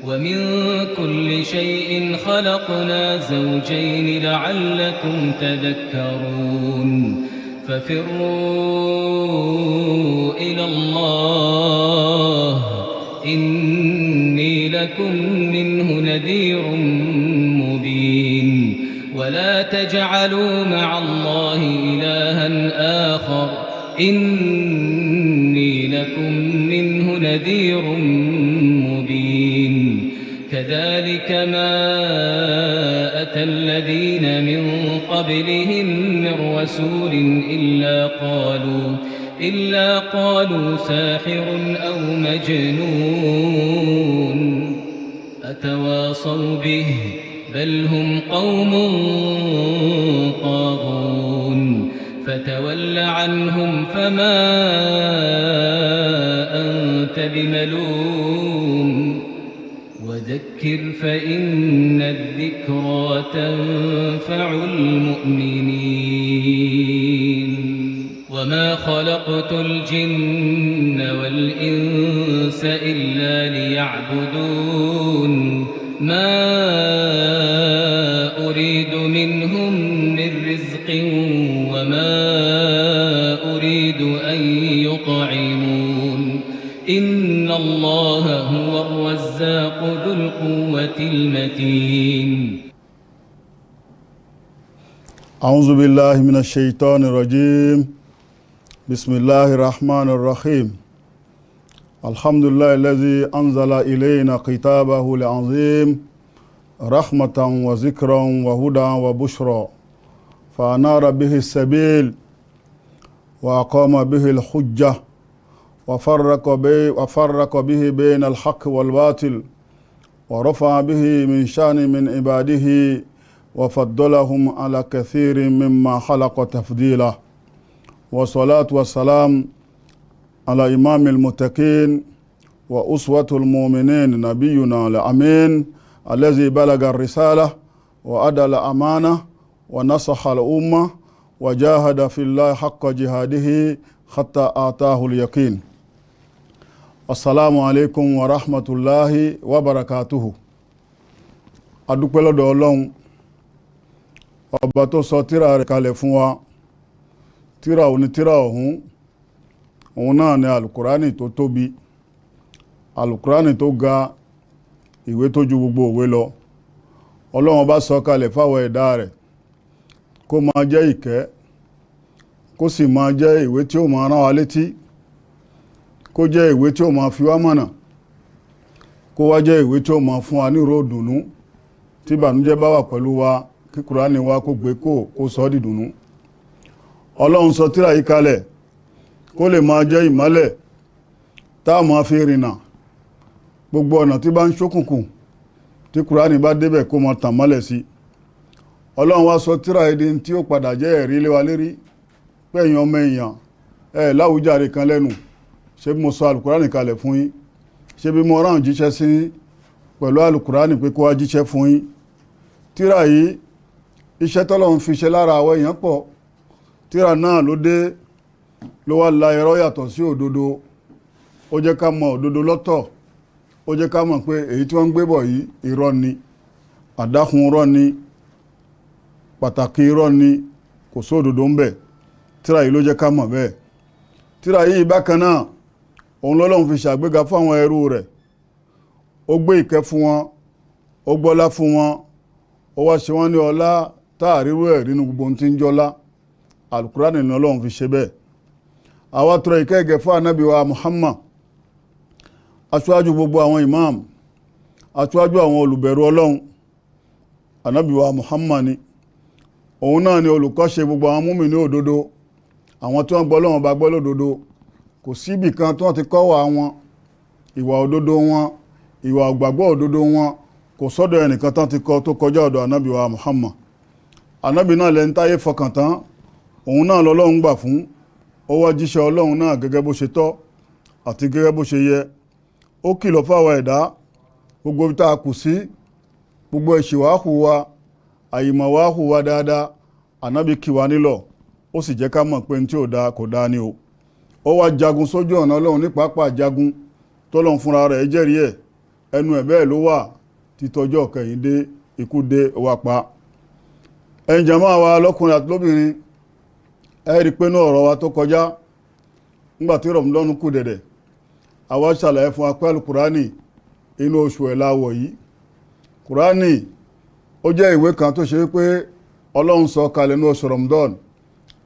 ومن كل شيء خلقنا زوجين لعلكم تذكرون ففروا إلى الله إني لكم منه نذير مبين ولا تجعلوا مع الله إلها آخر إني لكم منه نذير مبين كذلك ما أتى الذين من قبلهم من رسول إلا قالوا ساحر أو مجنون أتواصوا به بل هم قوم طاغون فتول عنهم فما أنت بملوم وذكر فإن الذكرى تنفع المؤمنين وما خلقت الجن والإنس إلا ليعبدون ما أريد منهم من رزق وما أريد أن يطعمون إن الله هو الرزاق ذو القوة المتين. أعوذ بالله من الشيطان الرجيم. بسم الله الرحمن الرحيم. الحمد لله الذي أنزل إلينا كتابه العظيم رحمة وذكرا وهدى وبشرى فأنار به السبيل وأقام به الحجة وفرق به بين الحق والباطل ورفع به من شأن من عباده وفضلهم على كثير مما خلق تفضيلا والصلاة والسلام على إمام المتقين وأسوة المؤمنين نبينا الأمين الذي بلغ الرسالة وأدى الأمانة ونصح الأمة وجاهد في الله حق جهاده حتى آتاه اليقين. السلام عليكم ورحمة الله وبركاته. adúpẹ́ lọ́dọ̀ Ọlọ́run ọba tó sọ tírà rẹ̀ kalẹ̀ fún wa. Tírà òní tírà òun náà ni alukurani tó tóbi, alukurani tó ga, ìwé tó ju gbogbo òwe lọ. Ọlọ́run bá sọ kalẹ̀ fáwọn ẹ̀dá rẹ̀ kó máa jẹ́ ìkẹ́, kó sì máa jẹ́ ìwé tí ó máa rán wa létí, kó jẹ́ ìwé tí ó máa fi wá mọ̀nà, kó wá jẹ́ ìwé tí ó máa fún wa ní ìró ìdùnnú tí ìbànújẹ́ bá wà pẹ̀lú wa, kí Kùránì wa kó gbé kó sọ di ìdùnnú. Ọlọ́run sọ tírà yìí kalẹ̀ kó lè máa jẹ́ ìmọ́lẹ̀ tá a máa fi rìnà gbogbo ọ̀nà tí bá ń ṣókùnkùn, tí Kùránì bá débẹ̀ kó máa tàn mọ́lẹ̀ sí. Ọlọ́run wá sọ tírà yìí tí ó padà jẹ́ ẹ̀rí lé wa lérí pẹ̀yìn ọmọ èèyàn láwùjáre kan lẹ́nu. Ṣé bí mo sọ alùkùránì kalẹ̀ fún yín? Ṣé bí mo rán jíṣẹ́ sí pẹ̀lú alùkùránì pé kó wá jíṣẹ́ fún yín? Tírà yìí iṣẹ́ tọ́lọ́run fi ṣe lára àwọn èèyàn pọ̀. Tírà náà ló dé ló wá la irọ́ yàtọ̀ sí òdodo. Ó jẹ́ ká mọ̀ òdodo lọ́tọ̀, ó jẹ́ ká mọ̀ pé èyí tí wọ́n ń gbé bọ̀ yìí irọ́ ni, àdáhùn irọ́ ni, pàtàkì irọ́ ni, kò sódodo ń bẹ̀. Tírà yìí ló jẹ́ ká mọ̀ bẹ́ẹ̀. Tírà yìí bákan náà òun lọ́lọ́run fi ṣàgbéga fún àwọn ẹrú rẹ̀. Ó gbé ìkẹ́ fún wọn, ó gbọ́lá fún wọn, ó wá ṣe wọ́n ní ọlá táàrírú ẹ̀ nínú gbogbo ohun tí ń jọlá. Alukurani ni Ọlọ́run fi ṣe bẹ́ẹ̀. Àwa tọrọ ìkẹ́ ìgẹ̀ fún ànábì wa Muhammad, aṣáájú gbogbo àwọn imam, aṣáájú àwọn olùbẹ̀rù Ọlọ́run. Ànábì wa Muhammad ni òun náà ni olùkọ́ṣe gbogbo àwọn mùmínì òdodo, àwọn tí wọ́n gbọ́ Ọlọ́run bá gbọ́ lódodo. Kò síbì kan tí wọ́n ti kọ́ wa wọn, ìwà òdodo wọn, ìwà ògbàgbọ́ òdodo wọn, kò sọ́dọ̀ ẹnìkan tán ti kọ́ tó kọjá ọ̀dọ̀ ànábì wa Muhammad. Ànábì náà lẹ́ni táyé fọkàn tán, òun náà lọ́lọ́run gbà fún. Ó wá jíṣẹ́ Ọlọ́run náà gẹ́gẹ́ bó ṣe tọ́ àti gẹ́gẹ́ bó ṣe yẹ. Ó kìlọ̀ fáwọn ẹ̀dá gbogbo tá a kù sí, gbogbo ìṣìwàhù wa, àyìmọ̀wàhù wa dáadáa, ànábì kì wá nílọ̀. Ó sì jẹ́ ká mọ̀ pé ní tí ò dáa kò dáa ni o. Ó wá jagun sójú ọ̀nà Ọlọ́run ní pàápàá jagun tọ́lọ́run fúnra rẹ̀ jẹ́rìí ẹ̀ ẹnu ẹ̀ bẹ́ẹ̀ ló wà títọjọ́ kẹyìn dé ikú dé wá pa. ẹ̀yin jàmáà wa lọ́kùnrin àti lóbìnrin, ẹ rí pé ní ọ̀rọ̀ wa tó kọjá nígbàtí Ramadan kù dẹ̀dẹ̀, àwa ṣàlàyé fún apẹ́ Al-Qur'ani inú oṣù ẹ̀ láwọ̀ yìí. Kùránì ó jẹ́ ìwé kan tó ṣe pé Ọlọ́run sọ kalẹ̀ ní oṣù Ramadan,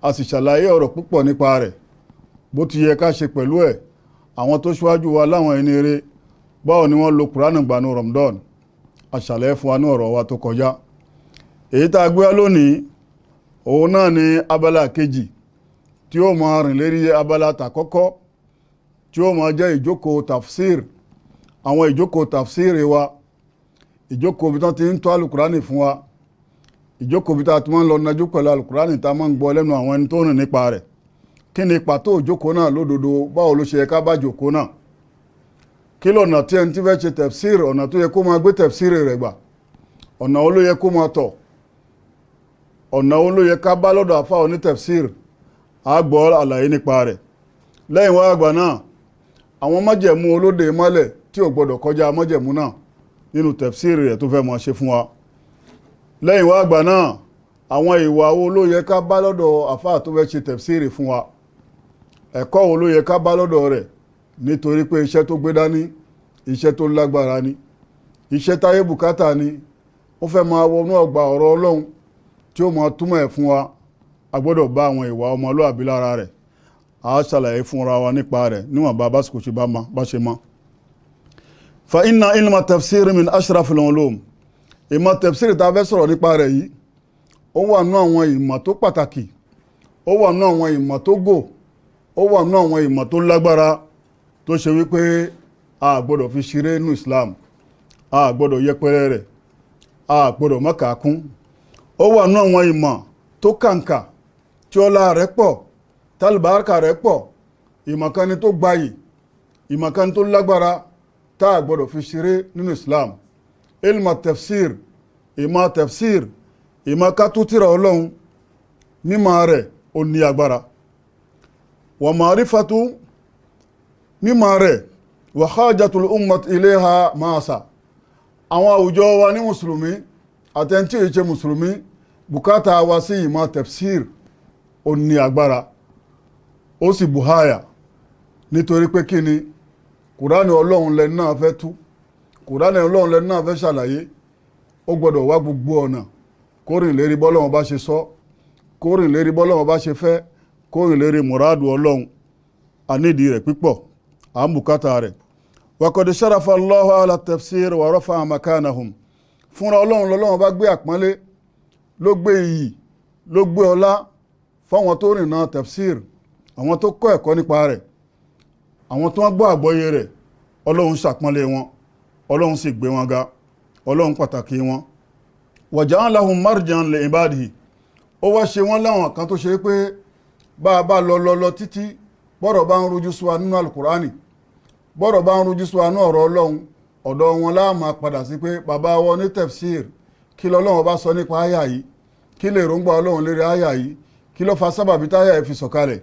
a sì ṣàlàyé ọ̀rọ̀ púpọ̀ nípa rẹ̀, bó ti yẹ ká ṣe pẹ̀lú ẹ̀. àwọn tó ṣíwájú wa láwọn ẹni eré báwo ni wọ́n lo Kùránì gbà ní Ramadan, a ṣàlàyé fún wa ní ọ̀rọ̀ wa tó kọjá. èyí tá a gbé wá lónìí òun náà ni abala kejì tí ó máa rìn lérí abala tàkọ́kọ́ tí ó máa jẹ́ ìjókòó tafsir. àwọn ìjókòó tafsir wa, ìjókòó bí tán ti ń tó Al-Qur'ani fún wa, ìjókòó bí tá ti máa ń lọ nájú pẹ̀lú Al-Qur'ani tá máa ń gbọ́ lẹ́nu àwọn ẹni tó rìn nípa rẹ̀. kí ni pàtó ìjókòó náà lódodo, báwo ló ṣe yẹ ká bá jókòó náà, kí lọ́nà tí ẹni tí fẹ́ ṣe tafsir, ọ̀nà tó yẹ kó máa gbé tafsir rẹ̀ gbà, ọ̀nà wo ló yẹ kó máa tọ̀, ọ̀nà wo ló yẹ ká bá lọ́dọ̀ àfáà oní tafsir, a gbọ́ àlàyé nípa rẹ̀. lẹ́yìn wá àgbà náà, àwọn májẹ̀mú olóde mọ́lẹ̀ tí ò gbọdọ̀ kọjá májẹ̀mú náà nínú tafsir rẹ̀ tó fẹ́ mọ́ ṣe fún wa. lẹ́yìn wá àgbà náà, àwọn ìwà wo ló yẹ ká bá lọ́dọ̀ àfáà tó fẹ́ ṣe tafsir fún wa, ẹ̀kọ́ wo ló yẹ ká bá lọ́dọ̀ rẹ̀, nítorí pé iṣẹ́ tó gbé dání iṣẹ́ tó lágbára ni, iṣẹ́ táyé bùkátà ni. ó fẹ́ máa wọnú ọgbà ọ̀rọ̀ Ọlọ́run tí ó máa túmọ̀ ẹ̀ fún wa, a gbọ́dọ̀ bá àwọn ìwà ọmọlúwàbí lára rẹ̀. a ṣàlàyé fúnra wa nípa rẹ̀ níwọ̀n bá básìkò ṣe bá ṣe mọ́. fa inna ilma tafsir min ashrafil ulum. ìmọ̀ tafsir tá a fẹ́ sọ̀rọ̀ nípa rẹ̀ yìí, ó wà nínú àwọn ìmọ̀ tó pàtàkì, ó wà nínú àwọn ìmọ̀ tó gò, ó wà nínú àwọn ìmọ̀ tó lágbára tó ṣe wípé a gbọ́dọ̀ fi ṣeré nínú Islam, a gbọ́dọ̀ yẹpẹrẹ rẹ̀, a gbọ́dọ̀ mọ́kàákún. ó wà nínú àwọn ìmọ̀ tó kàǹkà tí ọlá rẹ̀ pọ̀, tálùbáríkà rẹ̀ pọ̀. ìmọ̀ kan ni tó gbayì, ìmọ̀ kan tó lágbára tá a gbọ́dọ̀ fi ṣeré nínú Islam. ilma tafsir, ìmọ̀ tafsir, ìmọ̀ kátútìrà Ọlọ́run, mímọ̀ rẹ̀ ó ní agbára. wa ma'rifatu, mímọ̀ rẹ̀ wa hajatul ummat ilayha masa. àwọn àwùjọ wa ní mùsùlùmí àtẹ̀ntí ìṣe mùsùlùmí bùkátà wa sí ìmọ̀ tafsir ó ní agbára, ó sì bùháyà. nítorí pé kí ni Kùránì Ọlọ́run lẹ́nu náà fẹ́ tú, Kùránì Ọlọ́run lẹ́nu náà fẹ́ ṣàlàyé. ó gbọ́dọ̀ wá gbogbo ọ̀nà kó rìn lérí bọ́lọ́run bá ṣe sọ, kó rìn lérí bọ́lọ́run bá ṣe fẹ́, kó rìn lérí mùrádù Ọlọ́run. a nídìí rẹ̀ pípọ̀, à ń bùkátà rẹ̀. wa qad sharafa Allahu ala tafsir wa rafa'a makanahum. fúnra Ọlọ́run lọ́lọ́run bá gbé àpọ́nlé, ló gbé iyì, ló gbé ọlá fáwọn tó rìn náà tafsir, àwọn tó kọ́ ẹ̀kọ́ nípa rẹ̀, àwọn tó wọ́n gbọ́ àgbọ́yé rẹ̀. Ọlọ́run ṣàpọ́nlé wọn, Ọlọ́run sì gbé wọn ga, Ọlọ́run pàtàkì wọn. wa ja'alahum marjan li ibadihi. ó wá ṣe wọ́n láwọn kan tó ṣe pé bá a bá lọ títí, bọ́rọ̀ bá ń rújú sí wa nínú Al-Qur'ani, bọ́rọ̀ bá ń rújú sí wa nínú ọ̀rọ̀ Ọlọ́run, ọ̀dọ̀ wọn la máa padà sí pé bàbá wọn ní tafsir, kí lọ́lọ́run bá sọ nípa àyà yìí, kí lè ròǹgbà Ọlọ́run lérí àyà yìí, kí ló fa sábàbí táyà ẹ̀ fi sọ̀kalẹ̀.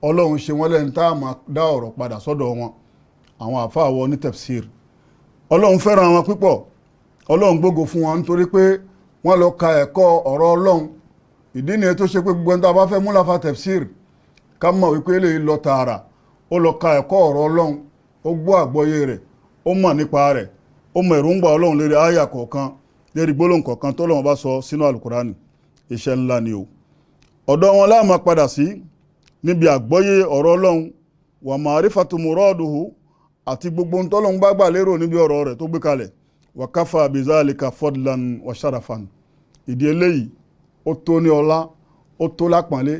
Ọlọ́run ṣe wọ́n lẹ́nu tá a máa dá ọ̀rọ̀ padà sọ́dọ̀ wọn, àwọn àfáà wọn ní tafsir. Ọlọ́run fẹ́ràn wọn púpọ̀, Ọlọ́run gbógo fún wọn nítorí pé wọ́n lọ ka ẹ̀kọ́ ọ̀rọ̀ Ọlọ́run. ìdí nìyẹn tó ṣe pé gbogbo ẹni tá a bá fẹ́ mú láfa tafsir, ká mọ̀ wípé lè lọ tààrà, ó lọ ka ẹ̀kọ́ ọ̀rọ̀ Ọlọ́run, ó gbọ́ àgbọ́yé rẹ̀, ó mọ̀ nípa rẹ̀, ó mọ̀ èròǹgbà Ọlọ́run lérí àyà kọ̀ọ̀kan, lérí gbólóhùn kọ̀ọ̀kan tọ́lọ́run bá sọ sínú Al-Qur'ani. iṣẹ́ ńlá ni o. ọ̀dọ̀ wọn la máa padà sí níbi àgbọ́yé ọ̀rọ̀ Ọlọ́run, wa ma'rifatu muraduhu, àti gbogbo ń tọ́lọ́run bá gbà lérò níbi ọ̀rọ̀ rẹ̀ tó gbé kalẹ̀. wa kafa bizalika fadlan wa sharafan. ìdí eléyìí ó tó ní ọlá, ó tó lápọ̀nlé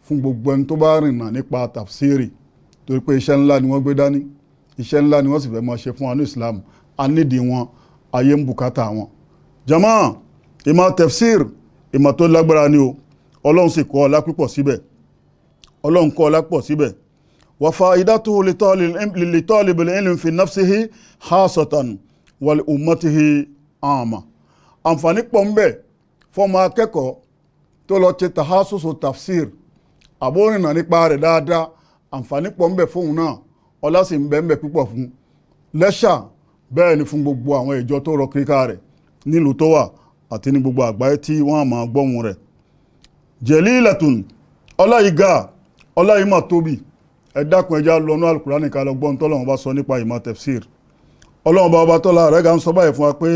fún gbogbo ẹni tó bá rìnnà nípa tafsiri, torí pé iṣẹ́ ńlá ni wọ́n gbé dání, iṣẹ́ ńlá ni wọ́n sì fẹ́ máa ṣe fún wa ní Islam. a nídìí wọn, ayé ń bùkátà wọn. jama, ìmọ̀ tafsir ìmọ̀ tó lágbára ni o. Ọlọ́run sì kọ́ ọlá púpọ̀ síbẹ̀, Ọlọ́run kọ́ ọlá púpọ̀ síbẹ̀. wa fa'idatuhu li talibil ilmi fi nafsihi khasatan wa li ummatihi amma. àǹfààní pọ̀ ń bẹ fọ́mọ akẹ́kọ̀ọ́ tó lọ ṣe tahasusu tafsir, àbórìnà nípa rẹ̀ dáadáa. àǹfààní pọ̀ ń bẹ fóun náà, ọlá sì ń bẹ púpọ̀ fún. lẹ́ṣà bẹ́ẹ̀ ni fún gbogbo àwọn ìjọ tó rọ kíríkà rẹ̀ nílùú tó wà àti ní gbogbo àgbáyé tí wọ́n máa gbọ́hùn rẹ̀. jalilatun ọlá yìí ga, ọlá yìí mà tóbi. ẹ dákun ẹja lọ́nà Al-Qur'ani ká lọ gbọ́n tọ́lọ́run bá sọ nípa ìmọ̀ tafsir. ọlọ́run bá ọba tọ́lá rẹ̀ ga ń sọ báyìí fún wa pé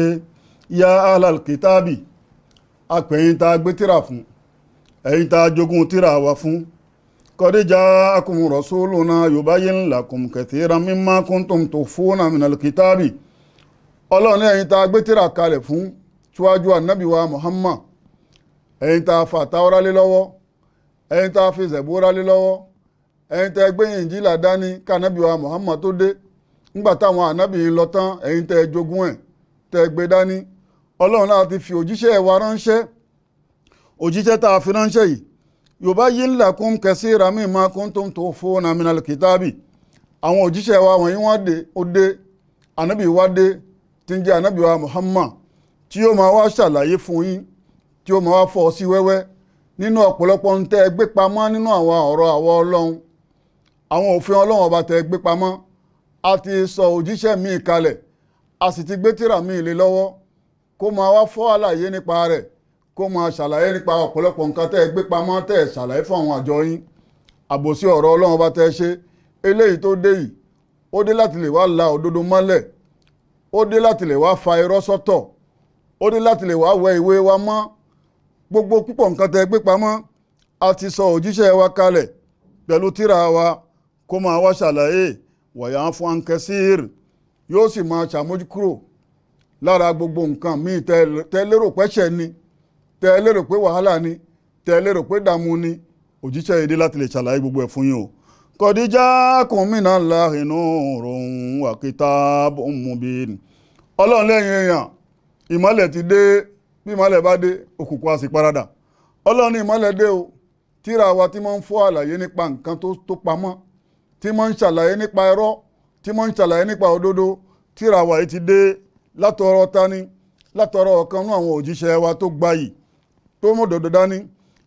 ya ahlal kitabi, apẹ̀yìn tá a gbé tírà fún, ẹ̀yin tá a jogún tírà wa fún. qad ja'akum rasuluna yubayyin lakum kathiran mimma kuntum tukhfuna minal kitabi. ọlọ́run ẹ̀yin tá a gbé tírà kalẹ̀ fún síwájú ànábì wa Muhammad, ẹ̀yin tá a fà Táórà lé lọ́wọ́, ẹ̀yin tá a fi Zẹ̀búrà lé lọ́wọ́, ẹ̀yin tá a gbé Ìnjílà dání kánábì wa Muhammad tó dé. nígbà táwọn ànábì yìí lọ tán, ẹ̀yin tẹ́ ẹ jogún ẹ̀ tẹ́ ẹ gbé dání. ọlọ́run náà ti fi òjíṣẹ́ wa ránṣẹ́. òjíṣẹ́ tá a fi ránṣẹ́ yìí yubayyin lakum kaseeran mimma kuntum tukhfuna minal kitabi. àwọn òjíṣẹ́ wa wọ̀nyí wọ́n dé, ó dé, ànábì wa dé tí ń jẹ́ ànábì wa Muhammad, tí ó máa wá ṣàlàyé fún yín, tí ó máa wá fọ́ sí wẹ́wẹ́ nínú ọ̀pọ̀lọpọ̀ ń tẹ́ ẹ gbé pamọ́ nínú àwọn ọ̀rọ̀ àwọ ọlọ́run, àwọn òfin ọlọ́run ọba tẹ́ ẹ gbé pamọ́. a ti sọ òjíṣẹ́ míì kalẹ̀, a sì ti gbé tírà míì lé lọ́wọ́ kó máa wá fọ́ àlàyé nípa rẹ̀, kó máa ṣàlàyé nípa ọ̀pọ̀lọpọ̀ nǹkan tẹ́ ẹ gbé pamọ́ tẹ́ ẹ ṣàlàyé fún àwọn àjọ yín. àbòsí ọ̀rọ̀ ọlọ́run ọba tẹ́ ẹ ṣe eléyìí tó dé yìí, ó dé láti lè wá la òdodo mọ́lẹ̀, ó dé láti lè wá fa irọ́ sọ́tọ̀, ó dé láti lè wá wẹ ìwé wa mọ́. gbogbo púpọ̀ nǹkan tẹ́ gbé pamọ́ a ti sọ òjíṣẹ́ wa kalẹ̀ pẹ̀lú tírà wa kó máa wá ṣàlàyé wọ̀yà fún ankẹ́sìr, yóò sì máa ṣàmójúkúrò lára gbogbo nǹkan míì tẹ́ lérò pẹ́ṣẹ̀ ni, tẹ́ lérò pé wàhálà ni, tẹ́ lérò pé dààmú ni. òjíṣẹ́ èdè láti lè ṣàlàyé gbogbo ẹ̀ fún yín o. qad ja'akum minallahi nurun wa kitabun mubin. ọlọ́run lẹ́yìn èèyàn, ìmọ́lẹ̀ ti dé. bí ìmọ́lẹ̀ bá dé, òkùnkùn á sì paradà. ọlọ́run ní ìmọ́lẹ̀ dé o. tírà wa tí máa ń fọ́ àlàyé nípa nǹkan tó pamọ́, tí máa ń ṣàlàyé nípa irọ́, tí máa ń ṣàlàyé nípa òdodo, tírà wa yìí ti dé látọ̀rọ̀ tani, látọ̀rọ̀ ọ̀kan nínú àwọn òjíṣẹ́ wa tó gbayì, tó mú òdodo dání.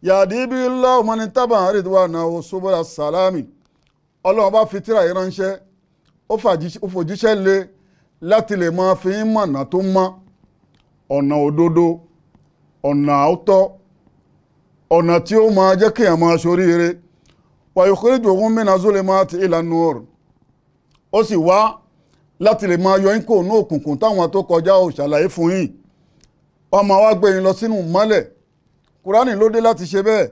yahdi billahu man ittaba'a ridwanahu subula salami. ọlọ́run bá fi tírà yìí ránṣẹ́, ó fòjíṣẹ́ lé láti lè máa fi ń mọ̀nà tó mọ́, ọ̀nà òdodo, ọ̀nà àótọ́, ọ̀nà tí ó máa jẹ́ kí èèyàn máa ṣoríire. wa yukhrijuhum mina zulumati ila nur. ó sì wá láti lè máa yọ yín kò ní òkùnkùn táwọn tó kọjá ò ṣàlàyé fún yín, wọ́n máa wá gbé yín lọ sínú mọ́lẹ̀. kúránì ló dé láti ṣe bẹ́ẹ̀,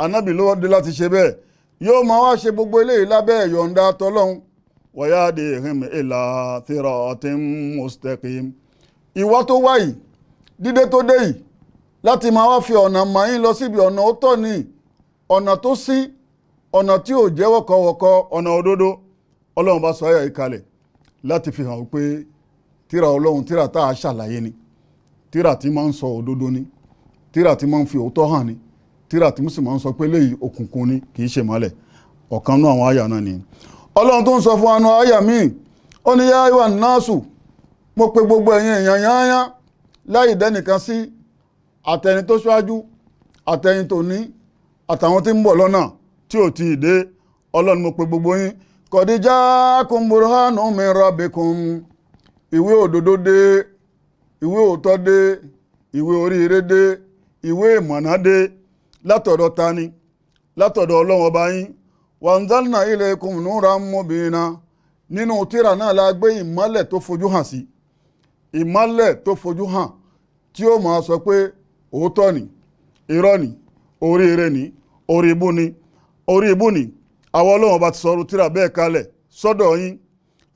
ànábì ló dé láti ṣe bẹ́ẹ̀. yóò máa wá ṣe gbogbo eléyìí lábẹ́ ìyọ̀ǹda tọ́lọ́hun. wa yahdihim ila siratin mustaqim. ìwọ tó wá yìí, dídé tó dé yìí, láti máa wá fi ọ̀nà mọ̀ yín lọ síbi ọ̀nà ó tọ́ ní, ọ̀nà tó sí, ọ̀nà tí ò jẹ́ wọ́kọ̀wọ́kọ̀, ọ̀nà òdodo. ọlọ́run bá sọ ayà yìí kalẹ̀ láti fi hàn pé tírà ọlọ́run, tírà tá a ṣàlàyé ni, tírà tí máa ń sọ òdodo ni, tírà tí máa ń fi òótọ́ hàn ni, tírà tí sì máa ń sọ pé léyìí òkùnkùn ni, kì í ṣe mọ́lẹ̀. ọ̀kan náà àwọn àyà náà ni. ọlọ́run tó ń sọ fún àwọn àyà míì, ó ní yá ìwà náàsù, mo pe gbogbo ẹ̀yin èèyàn yányán láì dẹ́nìkan sí, àtẹni tó ṣáájú, àtẹni tó ní, àtàwọn tí ń bọ̀ lọ́nà tí ò tí ì dé. ọlọ́run mo pe gbogbo yín. qad ja'akum burhanun min rabbikum. ìwé òdodo dé, ìwé òótọ́ dé, ìwé oríire dé, ìwé ìmọ̀nà dé látọ̀dọ̀ tani, látọ̀dọ̀ ọlọ́run ọba yín. wa anzalna ilaykum nuran mubina. nínú tírà náà la gbé ìmọ́lẹ̀ tó fojú hàn sí, ìmọ́lẹ̀ tó fojú hàn tí ó máa sọ pé òótọ́ ni, irọ́ ni, oríire ni, orí ibú ni, orí ibú ni. àwọn ọlọ́run bá ti sọ̀rọ̀ tírà bẹ́ẹ̀ kalẹ̀ sọ́dọ̀ yín.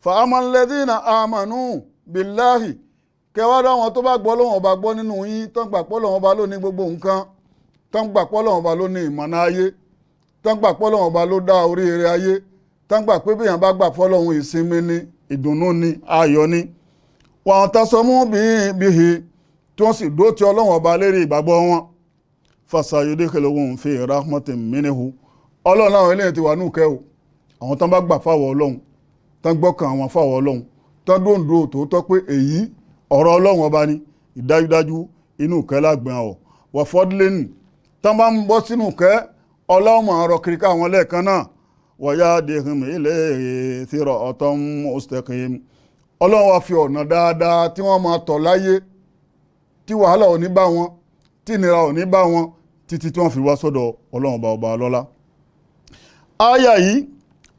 fa amal ladhina amanu billahi. kẹwàá dáwọn tó bá gbọ́ lọ́wọ́n ọba gbọ́ nínú yín, tán gbà pé Ọlọ́run ọba ló ní gbogbo nǹkan, tán gbà pé Ọlọ́run ọba ló ní ìmọ̀nà ayé, tán gbà pé Ọlọ́run ọba ló dá oríire ayé, tán gbà pé bíyàn bá gbà fọ́lọ́run ìsinmi ni, ìdùnnú ni, ayọ̀ ni. wa tasamu bihi, tí wọ́n sì dúró ti Ọlọ́run ọba lérí ìgbàgbọ́ wọn. fasayudkhiluhum fi rahmatin minhu. ọlọ́run láwọn eléyìí ti wà ní ìkẹ́ o. àwọn tán bá gbà fáwọ̀ ọlọ́run, tán gbọ́kàn àwọn fáwọ̀ ọlọ́run, tán dóńdó tòótọ́ pé èyí ọ̀rọ̀ ọlọ́run ọba ni, ìdájúdájú inú ìkẹ́ lágbìn àwọ̀. wa fadlin, tán bá ń bọ́ sínú ìkẹ́, ọlọ́run máa rọ kiri káwọn lẹ́ẹ̀kan náà. wa yahdihim ila siratin mustaqim. ọlọ́run wá fi ọ̀nà dáadáa tí wọ́n máa tọ̀ láyé tí wàhálà ò ní bá wọn tí ìnira ò ní bá wọn títí tí wọ́n fi wá sọ́dọ̀ ọlọ́run ọba ọlọ́lá. áyà yìí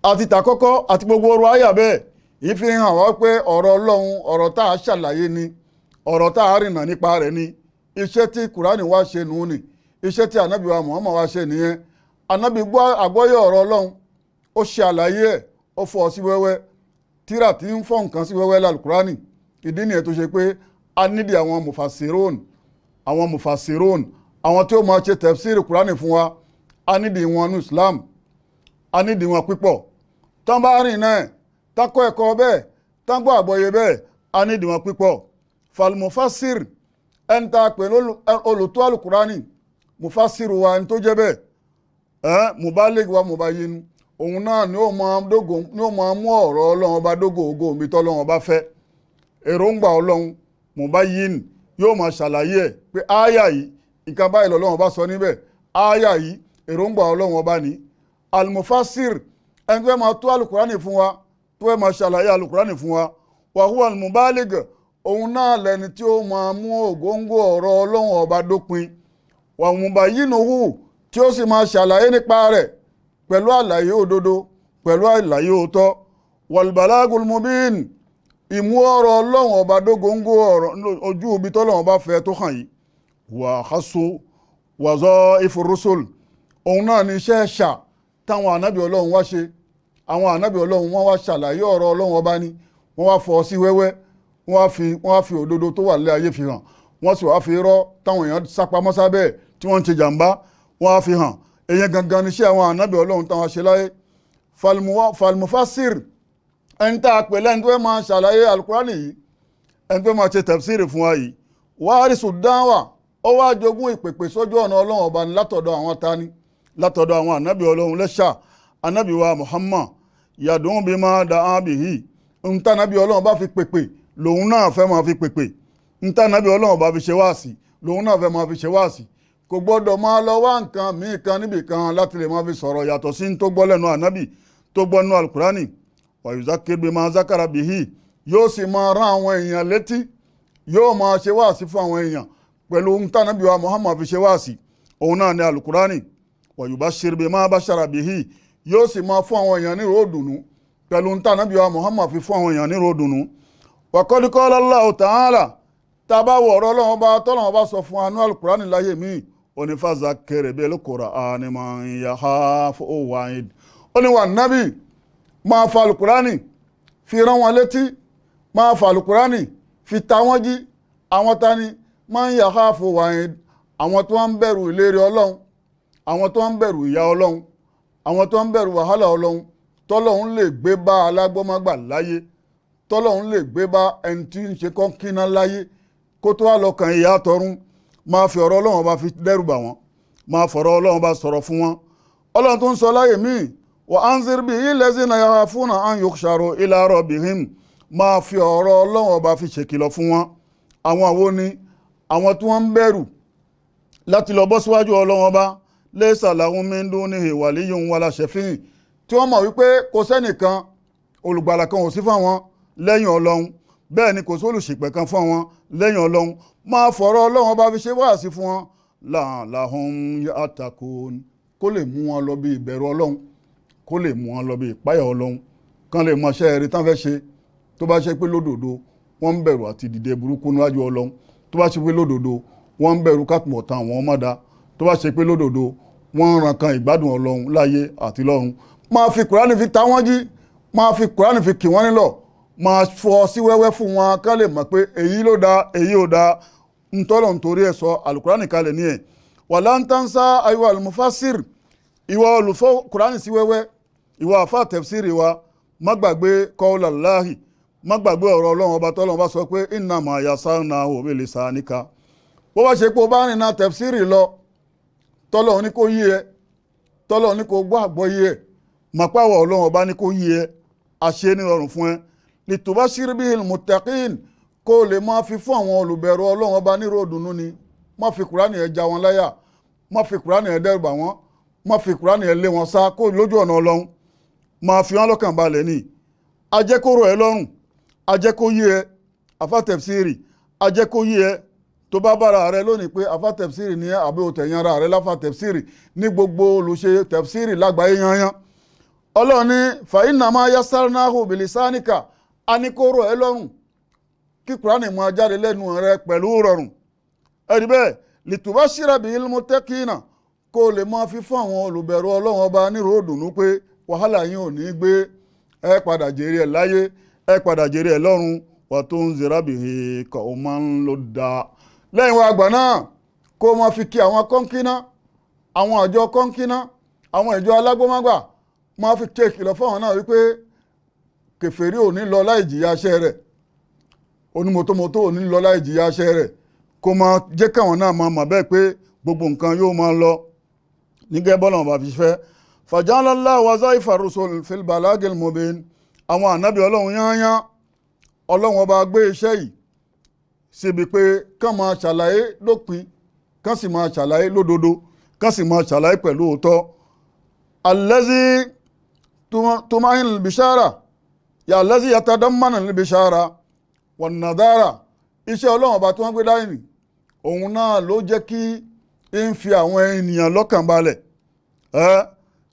àti tàkọ́kọ́ àti gbogbo ọ̀rọ̀ áyà bẹ́ẹ̀ yìí fi hàn wá pé ọ̀rọ̀ ọlọ́run ọ̀rọ̀ tá a ṣàlàyé ni ọ̀rọ̀ tá a rìnà nípa rẹ̀ ni iṣẹ́ tí kùránì wá ṣe nù ní iṣẹ́ tí ànábì wa Muhammad wá ṣe nìyẹn. ànábì gbọ́ àgbọ́yé ọ̀rọ̀ ọlọ́run ó ṣe àlàyé ẹ̀ ó fọ́ sí wẹ́wẹ́ tíra tí ń fọ́ nǹkan sí wẹ́wẹ́ lálùkùránì. ìdí nìyẹn tó ṣe pé a nídìí àwọn mufasirun àwọn tí ó máa ṣe tafsiri kùránì fún wa a nídìí wọn ní Islam a nídìí wọn pípọ̀ tán bá rìn náà tán kọ́ ẹ̀kọ́ bẹ́ẹ̀ tán gbọ́ àgbọ́yé bẹ́ẹ̀ a nídìí wọn pípọ̀. falmufasir ẹni tá a pè olùtú alùkùránì mufasiru wa ẹni tó jẹ́ bẹ́ẹ̀ mubalig wa mubayin òun náà ni ó máa mú ọ̀rọ̀ ọlọ́run ọba dógógó omi tọ́lọ́run ọba fẹ́ èròǹgbà ọlọ́run mubayin yóò máa ṣàlàyé ẹ̀ pé ááyà yìí nǹkan báyìí lọ́lọ́run ọba sọ níbẹ̀ ááyà yìí èròǹgbà ọlọ́run ọba ní. almufasir ẹni tó fẹ́ máa tú alùkùránì fún wa tó fẹ́ máa ṣàlàyé alùkùránì fún wa wàhùwà mubalig òun náà lẹni tí ó máa mú ògóńgó ọ̀rọ̀ ọlọ́run ọba dópin wàmùbáyínúhù tí ó sì máa ṣàlàyé nípa rẹ̀ pẹ̀lú àlàyé òdodo pẹ̀lú àlàyé òótọ́ wàlbàlágùl mubin ìmú ọ̀rọ̀ ọlọ́run ọba dógóńgó ọ̀rọ̀ ojú ibi tọ́lọ́run ọba fẹ́ tó hàn yìí wà hásù wàzọ́ ìfurúsùl òun náà ní iṣẹ́ ẹ̀ṣà táwọn ànábì ọlọ́run wá ṣe àwọn ànábì ọlọ́run wọ́n wá ṣàlàyé ọ̀rọ̀ ọlọ́run ọba ní wọ́n wá fọ́ sí wẹ́wẹ́ wọ́n wá fi òdodo tó wà lé ayé fi hàn wọ́n sì wá fi irọ́ táwọn èèyàn sápamọ́ sábẹ́ tí wọ́n ń ṣe jàǹbá wọ́n á fi hàn èyàn gangan níṣẹ́ àwọn ànábì ọlọ́run táwọn ṣe láyé. falmufasir ẹni tá a pè lẹ́ni tó fẹ́ máa ṣàlàyé alukurani yìí ẹni tó máa ṣe tafsiri fún wa yìí wárísù dáwà ó wá jogún ìpèpè sójú ọ̀nà ọlọ́run ọba ní látọ̀dọ̀ àwọn tani látọ̀dọ̀ àwọn ànábì ọlọ́run lẹ́ṣà ànábì wa Muhammad yàdùn bí máa da ábì yìí ń tá ànábì ọlọ́run bá fi pèpè lòun náà fẹ́ máa fi pèpè ń tá ànábì ọlọ́run bá fi ṣe wáàsí lòun náà fẹ́ máa fi ṣe wáàsí kò gbọ́dọ̀ máa lọ wá nǹkan míì kan níbì kan láti lè máa fi sọ̀rọ̀ yàtọ̀ sí tó gbọ́ lẹ́nu ànábì tó gbọ́ nínú alukurani wàyùzákè bí máa zákàrà bìhí yóò sì máa rán àwọn èèyàn létí yóò máa ṣe wáàsí fún àwọn èèyàn pẹ̀lú ń tá ànábì wa Muhammad fi ṣe wáàsí òun náà ní alukurani wàyùbáṣir bí máa báṣara bìhí yóò sì máa fún àwọn èèyàn ní ròdùnú pẹ̀lú ń tá ànábì wa Muhammad fi fún àwọn èèyàn ní ròdùnú. waqad qala Allahu ta'ala tábà wọ̀ ọ̀rọ̀ ọlọ́run bá tọ́lọ́run bá sọ fún anú alukurani láyé míì onífàzà kẹrẹ bẹ́ẹ̀ ló kọ̀ra ànìmọ̀ ìyàhá fún wáyé ó ní wà nábì máa fa alukurani fi rán wọn létí máa fa alukurani fi ta wọ́n jí àwọn tani máa ń yàhá fún wáyé àwọn tó ń bẹ̀rù ìlérí ọlọ́run àwọn tó ń bẹ̀rù ìyà ọlọ́run àwọn tó ń bẹ̀rù wàhálà ọlọ́run tọ́lọ́run lè gbé bá alágbọ́mágbà láyé tọ́lọ́run lè gbé bá ẹni tí ń ṣe kọ́ńkínná láyé kó tó wá lọ́kàn ìyà tọ̀run máa fi ọ̀rọ̀ ọlọ́run bá fi dẹ́rù bà wọ́n máa fọ̀rọ̀ ọlọ́run bá sọ̀rọ̀ fún wọn. ọlọ́run tó ń sọ láyè míì wa anzir bihi allazina yakhafuna an yukhsharu ila rabbihim máa fi ọ̀rọ̀ ọlọ́run bá fi ṣèkìlọ̀ fún wọn. àwọn àwo ni àwọn tí wọ́n ń bẹ̀rù láti lọ bọ́ síwájú ọlọ́run ọba laysa lahum min dunihi waliyyun wala shafi'un tí wọ́n mọ̀ wípé kò sẹ́nìkan olùgbàlà kan ò sí fún wọn lẹ́yìn ọlọ́run bẹ́ẹ̀ ni kò sí olùṣìpẹ̀ kan fún wọn lẹ́yìn ọlọ́run máa fọ̀rọ̀ ọlọ́run bá fi ṣe wáàsí fún wọn la'allahum yattaqun kó lè mú wọn lọ bí ìbẹ̀rù ọlọ́run kó lè mú wọn lọ bí ìpáyà ọlọ́run kán lè mọṣẹ́ ẹ̀rí tán fẹ́ ṣe tó bá ṣe pé lódodo wọ́n ń bẹ̀rù àti dìde burúkú níwájú ọlọ́run tó bá ṣe pé lódodo wọ́n ń bẹ̀rù kápọ̀ tán àwọn ọmọdá tó bá ṣe pé lódodo wọ́n ń ran kan ìgbádùn ọlọ́run láyé àti lọ́run máa fi kùránì fi ta wọ́n jí máa fi kùránì fi kì wọ́n nílọ̀ máa fọ́ sí wẹ́wẹ́ fún wọn ká lè mọ̀ pé èyí ló dáa èyí ò dáa ntọ́lọ̀ nítorí ẹ̀ sọ alukurani kalẹ̀ ní ẹ̀ wala tansa ayyuha al-mufassir ìwọ olùfọ́ kurani sí wẹ́wẹ́ ìwọ àfa tafsiri wa má gbàgbé qawlallahi má gbàgbé ọ̀rọ̀ ọlọ́run ọba tọ́lọ́run bá sọ pé innama yassarnahu bilisanika bó bá ṣe pé o bá rìn náà tafsiri lọ tọ́lọ́run ní kó yí ẹ tọ́lọ́run ní kó gbọ́ àgbọ́yé ẹ màpáwọ̀ ọlọ́run ọba ní kó yí ẹ àṣẹ ní rọrùn fún ẹ litubashir bihil muttaqin kó lè máa fi fún àwọn olùbẹ̀rù ọlọ́run ọba ní ròdùnú ni má fi kùránì ẹ̀ já wọn láyà má fi kùránì ẹ̀ dẹ́rùbà wọn má fi kùránì ẹ̀ lé wọn sá kó lójú ọ̀nà ọlọ́run máa fi wọn lọ́kàn balẹ̀ ni ajẹ́kóró ẹ lọ́rùn ajẹ́ kó yé ẹ àfá tẹ̀fsírì ajẹ́ kó yé ẹ tó bá bára rẹ lónìí pé àfá tẹ̀fsírì ní àbẹ́ òtẹ̀yìn ara rẹ láfá tẹ̀fsírì ní gbogbo olùṣe tẹ̀fsírì lágbàáyé yanyan ọlọ́run ní fàínàmá yásárnáhù bìlìsáníkà a ní kó rọ̀ ẹ́ lọ́rùn kí kùránì máa jáde lẹ́nu rẹ pẹ̀lú rọrùn ẹ̀rí bẹ́ẹ̀ lìtùbá ṣíra bí ilmú tẹ́kínà kó lè máa fi fún àwọn olùbẹ̀rù ọlọ́run ọba nírò òdùnnú pé wàhálà yín ò ní gbé ẹ padà jèrè ẹ̀ láyé ẹ padà jèrè ẹ̀ lọ́run wà tó ń zera bìhì kọ̀ ó máa ń lò dá lẹ́yìn wa àgbà náà kó máa fi kí àwọn kọ́ńkínná àwọn àjọ kọ́ńkínná àwọn ìjọ alágbómágbà máa fi ké ìkìlọ̀ fún àwọn náà wípé kèfèrí ò ní lọ láì jìyà iṣẹ́ rẹ̀ onímọ̀tòmọ̀tò ò ní lọ láì jìyà iṣẹ́ rẹ̀ kó máa jẹ́ káwọn náà máa mọ̀ bẹ́ẹ̀ pé gbogbo nǹkan yóò máa lọ nígẹ́ bọ́lá wọn bá fi fẹ́ fàjálálá wazaifa rusul fil balagil mubin àwọn ànábì ọlọ́run yányán ọlọ́run ọba gbé iṣẹ́ yìí síbi pé kán máa ṣàlàyé lópin kán sì máa ṣàlàyé lódodo kán sì máa ṣàlàyé pẹ̀lú òótọ́ allazi tumahin bishara ya allazi yatadammana bishara wan nadara iṣẹ́ ọlọ́run ọba tí wọ́n gbé dání òun náà ló jẹ́ kí ń fi àwọn ènìyàn lọ́kàn balẹ̀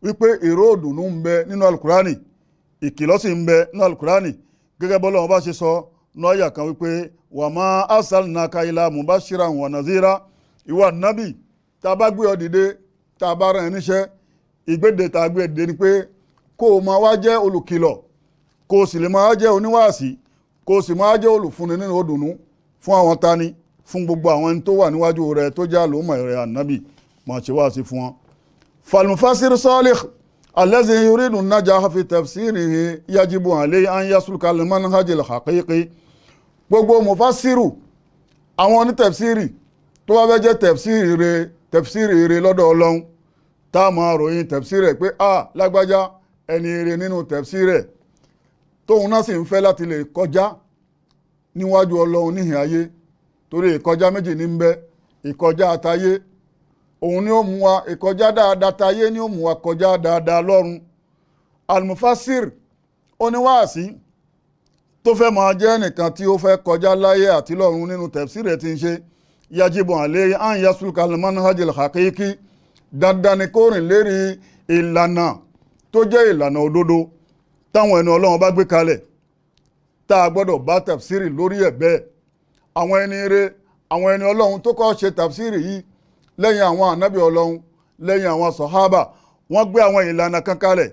wípé èrò òdùnnú ń bẹ nínú alukurani ìkìlọ̀ sì ń bẹ nínú alukurani gẹ́gẹ́ bọ́lá wọn bá ṣe sọ lọ́ọ̀yà kan wípé wà má arsalnaka illa mubashiran wa nazira ìwà nábì tá a bá gbé ọ dìde tá a bá rán ẹ níṣẹ́ ìgbéde tá a gbé dìde ni pé kó o máa wá jẹ́ olùkìlọ̀ kó o sì lè máa jẹ́ oníwàásí kó o sì máa jẹ́ olùfúnni nínú òdùnnú fún àwọn tani fún gbogbo àwọn ẹni tó wà níwájú rẹ̀ tó jẹ́ àlùmọ̀ rẹ̀ ànábì máa ṣe wáásí fún wọn. falmufasir salih allazi yuridu najaha fi tafsirihi yajibu alayhi an yasluka al-manhaj al-haqiqi gbogbo mufasiru àwọn onítẹ̀fsírì tó wá fẹ́ jẹ́ tẹ̀fsírì rẹ̀ lọ́dọ̀ ọlọ́run tá a máa ròyìn tẹ̀fsírì rẹ̀ pé lágbájá ẹni rẹ̀ nínú tẹ̀fsírì rẹ̀ tóun náà sì ń fẹ́ láti lè kọjá níwájú ọlọ́run níhìn ayé torí ìkọjá méjì ní ń bẹ ìkọjá àtayé òun ni ó mú wa ìkọjá dáadáa tayé ni ó mú wa kọjá dáadáa lọ́run almufasir oníwàásí tó fẹ́ máa jẹ́ nìkan tí ó fẹ́ kọjá láyé àti lọ́run nínú tafsir rẹ̀ tí ń ṣe yajibu alayhi an yasluka al-manhaj al-haqiqi dandan ni kó rìn lérí ìlànà tó jẹ́ ìlànà òdodo táwọn ẹni ọlọ́run bá gbé kalẹ̀ tá a gbọ́dọ̀ bá tafsiri lórí ẹ̀ bẹ́ẹ̀ àwọn ẹni rere àwọn ẹni ọlọ́run tó kọ́ ṣe tafsiri yìí lẹ́yìn àwọn ànábì ọlọ́run lẹ́yìn àwọn sọ̀hábà wọ́n gbé àwọn ìlànà kan kalẹ̀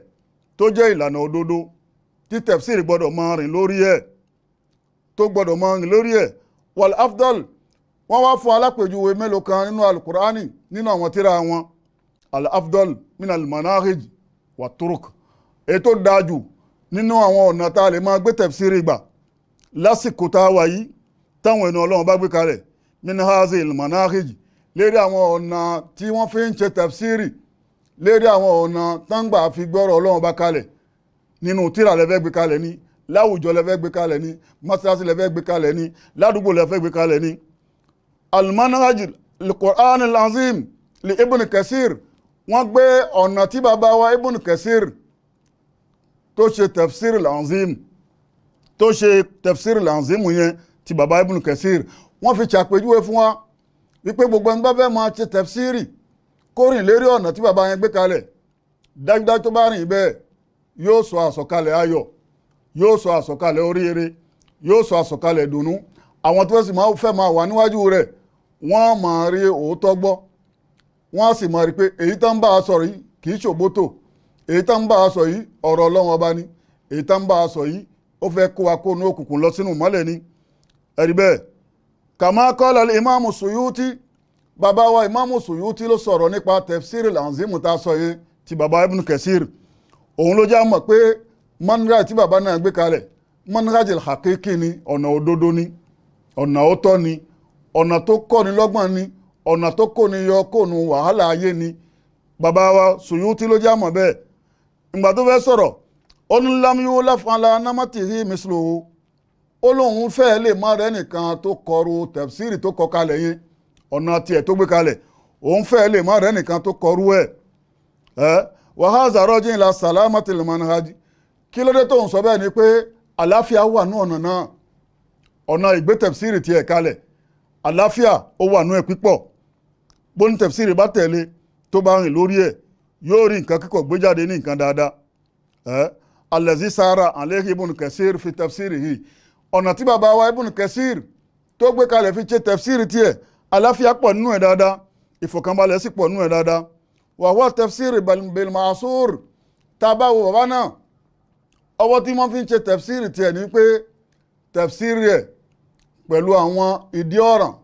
tó jẹ́ ìlànà òdodo tí tafsiri gbọ́dọ̀ máa rìn lórí ẹ̀ tó gbọ́dọ̀ máa rìn lórí ẹ̀ wal afdal wọ́n wá fún alápèjúwe mélòó kan nínú alukur'ani nínú àwọn tírà wọn al afdal min al manahij wa turuk èyí tó dájú nínú àwọn ọ̀nà tá a lè máa gbé tafsiri gbà lásìkò tá a wà yìí táwọn ẹni ọlọ́run bá gbé kalẹ̀ min hazil manahij lérí àwọn ọ̀nà tí wọ́n fi ń ṣe tafsiri lérí àwọn ọ̀nà táǹgbà fi gbọ́rọ̀ ọlọ́run bá kalẹ̀ nínú tírà lẹ́fẹ́ gbé kalẹ̀ ní láwùjọ lẹ́fẹ́ gbé kalẹ̀ ní mọ́sálásí lẹ́fẹ́ gbé kalẹ̀ ní ládùúgbò lẹ́fẹ́ gbé kalẹ̀ ní. al-manhaj al-Qur'an al-azim li Ibn Kathir wọ́n gbé ọ̀nà tí bàbá wa Ibn Kathir tó ṣe tafsir al-azim yẹn ti bàbá Ibn Kathir wọ́n fi ṣàpèjúwe fún wa wípé gbogbo ẹni bá fẹ́ máa ṣe tafsiri kó rìn lérí ọ̀nà tí bàbá yẹn gbé kalẹ̀ dájúdájú tó bá rìn bẹ́ẹ̀ yóò sọ àsọ̀kalẹ̀ ayọ̀ yóò sọ àsọ̀kalẹ̀ oríire yóò sọ àsọ̀kalẹ̀ dùnú àwọn tó sì máa fẹ́ máa wà níwájú rẹ̀ wọ́n máa rí òótọ́ gbọ́ wọ́n sì máa rí pé èyí tá ń bá a sọ̀rọ̀ yìí kì í ṣòbótò èyí tá ń bá a sọ yìí ọ̀rọ̀ ọlọ́run ọba ni èyí tá ń bá a sọ yìí ó fẹ́ kó wa kó ní òkùnkùn lọ sínú mọ́lẹ̀ ni ẹ̀rí bẹ́ẹ̀ kàmá qala al-Imamu Suyuti bàbá wa Imamu Suyuti ló sọ̀rọ̀ nípa tafsir al-azim tá a sọ yẹn ti bàbá Ibn Kathir òun ló já mọ̀ pé manhaj tí bàbá náà gbé kalẹ̀ manhaj al-haqiqi ni ọ̀nà òdodo ni ọ̀nà òótọ́ ni ọ̀nà tó kọ́ni lọ́gbọ́n ni ọ̀nà tó kóni yọ kónu wàhálà ayé ni bàbá wa Suyuti ló já mọ̀ bẹ́ẹ̀ ìgbà tó fẹ́ sọ̀rọ̀ ó ní lam yulaf ala namatihi misluhu ó lóun fẹ́ lè má rẹ́ nìkan tó kọrú tafsiri tó kọ kalẹ̀ yẹn ọ̀nà tiẹ̀ tó gbé kalẹ̀ òun fẹ́ lè má rẹ́ nìkan tó kọrú ẹ̀ wa hadha rajin ila salamatil manhaj kí ló dé tó ń sọ bẹ́ẹ̀ ni pé àláfíà wà ní ọ̀nà náà ọ̀nà ìgbé tẹ̀fsírì tiẹ̀ kalẹ̀ àláfíà ó wà nú ẹ̀ pípọ̀ bó ní tẹ̀fsírì bá tẹ̀lé tó bá rìn lórí ẹ̀ yóò rí nǹkan kíkọ̀ gbé jáde ní nǹkan dáadáa alẹ́zí sára àléhì ibùn kẹsìr fi tẹ̀fsírì yìí ọ̀nà tí bàbá wa ibùn kẹsìr tó gbé kalẹ̀ fi ṣe tẹ̀fsírì tiẹ̀ àláfíà pọ̀ nínú ẹ̀ dáadáa ìfọ̀kànbalẹ̀ sì pọ̀ nínú ẹ̀ dáadáa wàhùwà tẹ̀fsírì bil ma'sur tá a bá wo bàbá náà ọwọ́ tí wọ́n fi ń ṣe tẹ̀fsírì tiẹ̀ ní pé tẹ̀fsírì ẹ̀ pẹ̀lú àwọn ìdí ọ̀ràn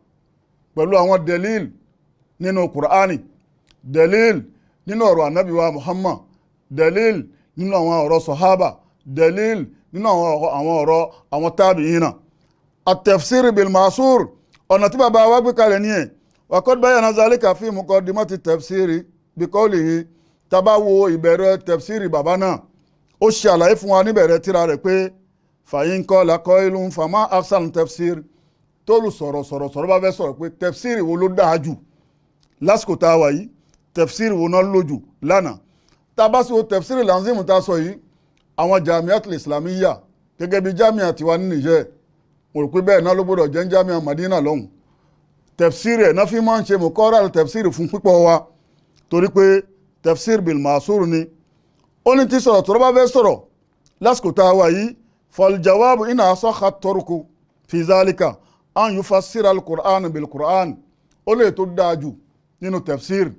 pẹ̀lú àwọn delil nínú Kùránì delil nínú ọ̀rọ̀ ànábì wa Muhammad delil nínú àwọn ọ̀rọ̀ sọ̀hábà delil nínú àwọn ọ̀rọ̀ àwọn tábìínà at-tafsir bil ma'sur ọ̀nà tí bàbá wa gbé kalẹ̀ ní ẹ̀ wa qad bayyana zalika fi muqaddimati tafsiri bi qawlihi tábà wo ìbẹ̀rẹ̀ tafsiri bàbá náà ó ṣe àlàyé fún wa níbẹ̀rẹ̀ tírà rẹ̀ pé fàyín qala qailun fama ahsan tafsir tóòlù sọ̀rọ̀ bá fẹ́ sọ̀rọ̀ pé tafsiri wo ló dáa jù lásìkò tá a wà yìí tafsiri wo náà lójú lánàá tá a bá sọ tafsiri lanzimu tá a sọ yìí àwọn jamiatul islamiyya gẹ́gẹ́ bí jamia tiwa ní Niger mo rò pé bẹ́ẹ̀ náà ló gbọ́dọ̀ jẹ́ jamia Madina lọ́hùn tafsiri ẹ̀ náà fi máa ń ṣe mọ̀kọ́rà tafsiri fún pípọ̀ wa torí pé tafsir bil ma'sur ni ó ní tí sọ̀rọ̀ bá fẹ́ sọ̀rọ̀ lásìkò tá a wà yìí fal jawabu ina asakha torku fi zalika an yufassira al-Qur'an bil-Qur'an ó lè tó dáa jù nínú tafsir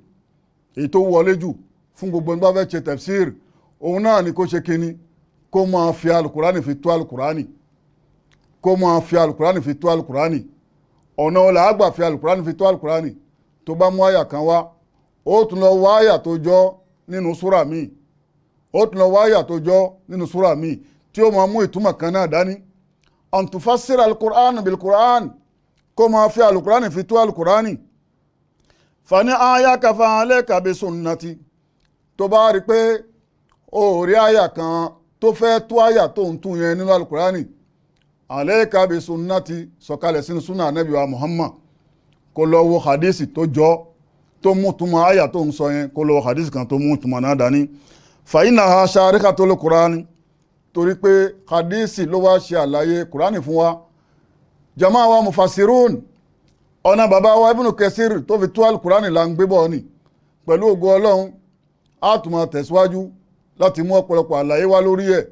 èyí tó wọlé jù fún gbogbo ẹni bá fẹ́ ṣe tafsir òun náà ni kó ṣe kíní kó máa fi al-Qur'ani fi tó al-Qur'ani kó máa fi al-Qur'ani fi tó al-Qur'ani ọ̀nà ọ̀la àgbà fi al-Qur'ani fi tó al-Qur'ani tó bá mú àyà kan wá ó tún lọ wá àyà tó jọ nínú súrà míì ó tún lọ wá àyà tó jọ nínú súrà míì tí ó máa mú ìtumọ̀ kan náà dání an tufassira al-Qur'an bil-Qur'an kó máa fi al-Qur'ani fi tó al-Qur'ani fani ayaka fa alayka bi sunnati tó bá rí pé ó rí àyà kan tó fẹ́ tó àyà tó ń tún yẹn nínú al-Qur'ani alayka bi sunnati sọ̀kalẹ̀ sínú súnà Ànábì wa Muhammad kó lọ wo hadisi tó jọ tó mú túmọ̀ àyà tó ń sọ yẹn kó lọ wo hadisi kan tó mú túmọ̀ náà dání fa innaha sharikatul Qur'ani torí pé hadisi ló wá ṣe àlàyé Qur'ani fún wa jama wa mufassirun ọ̀nà bàbá wa Ibn Kathir tó fi tó al-Qur'ani là ń gbé bọ̀ ni pẹ̀lú ògo Ọlọ́run á tún máa tẹ̀síwájú láti mú ọ̀pọ̀lọpọ̀ àlàyé wá lórí ẹ̀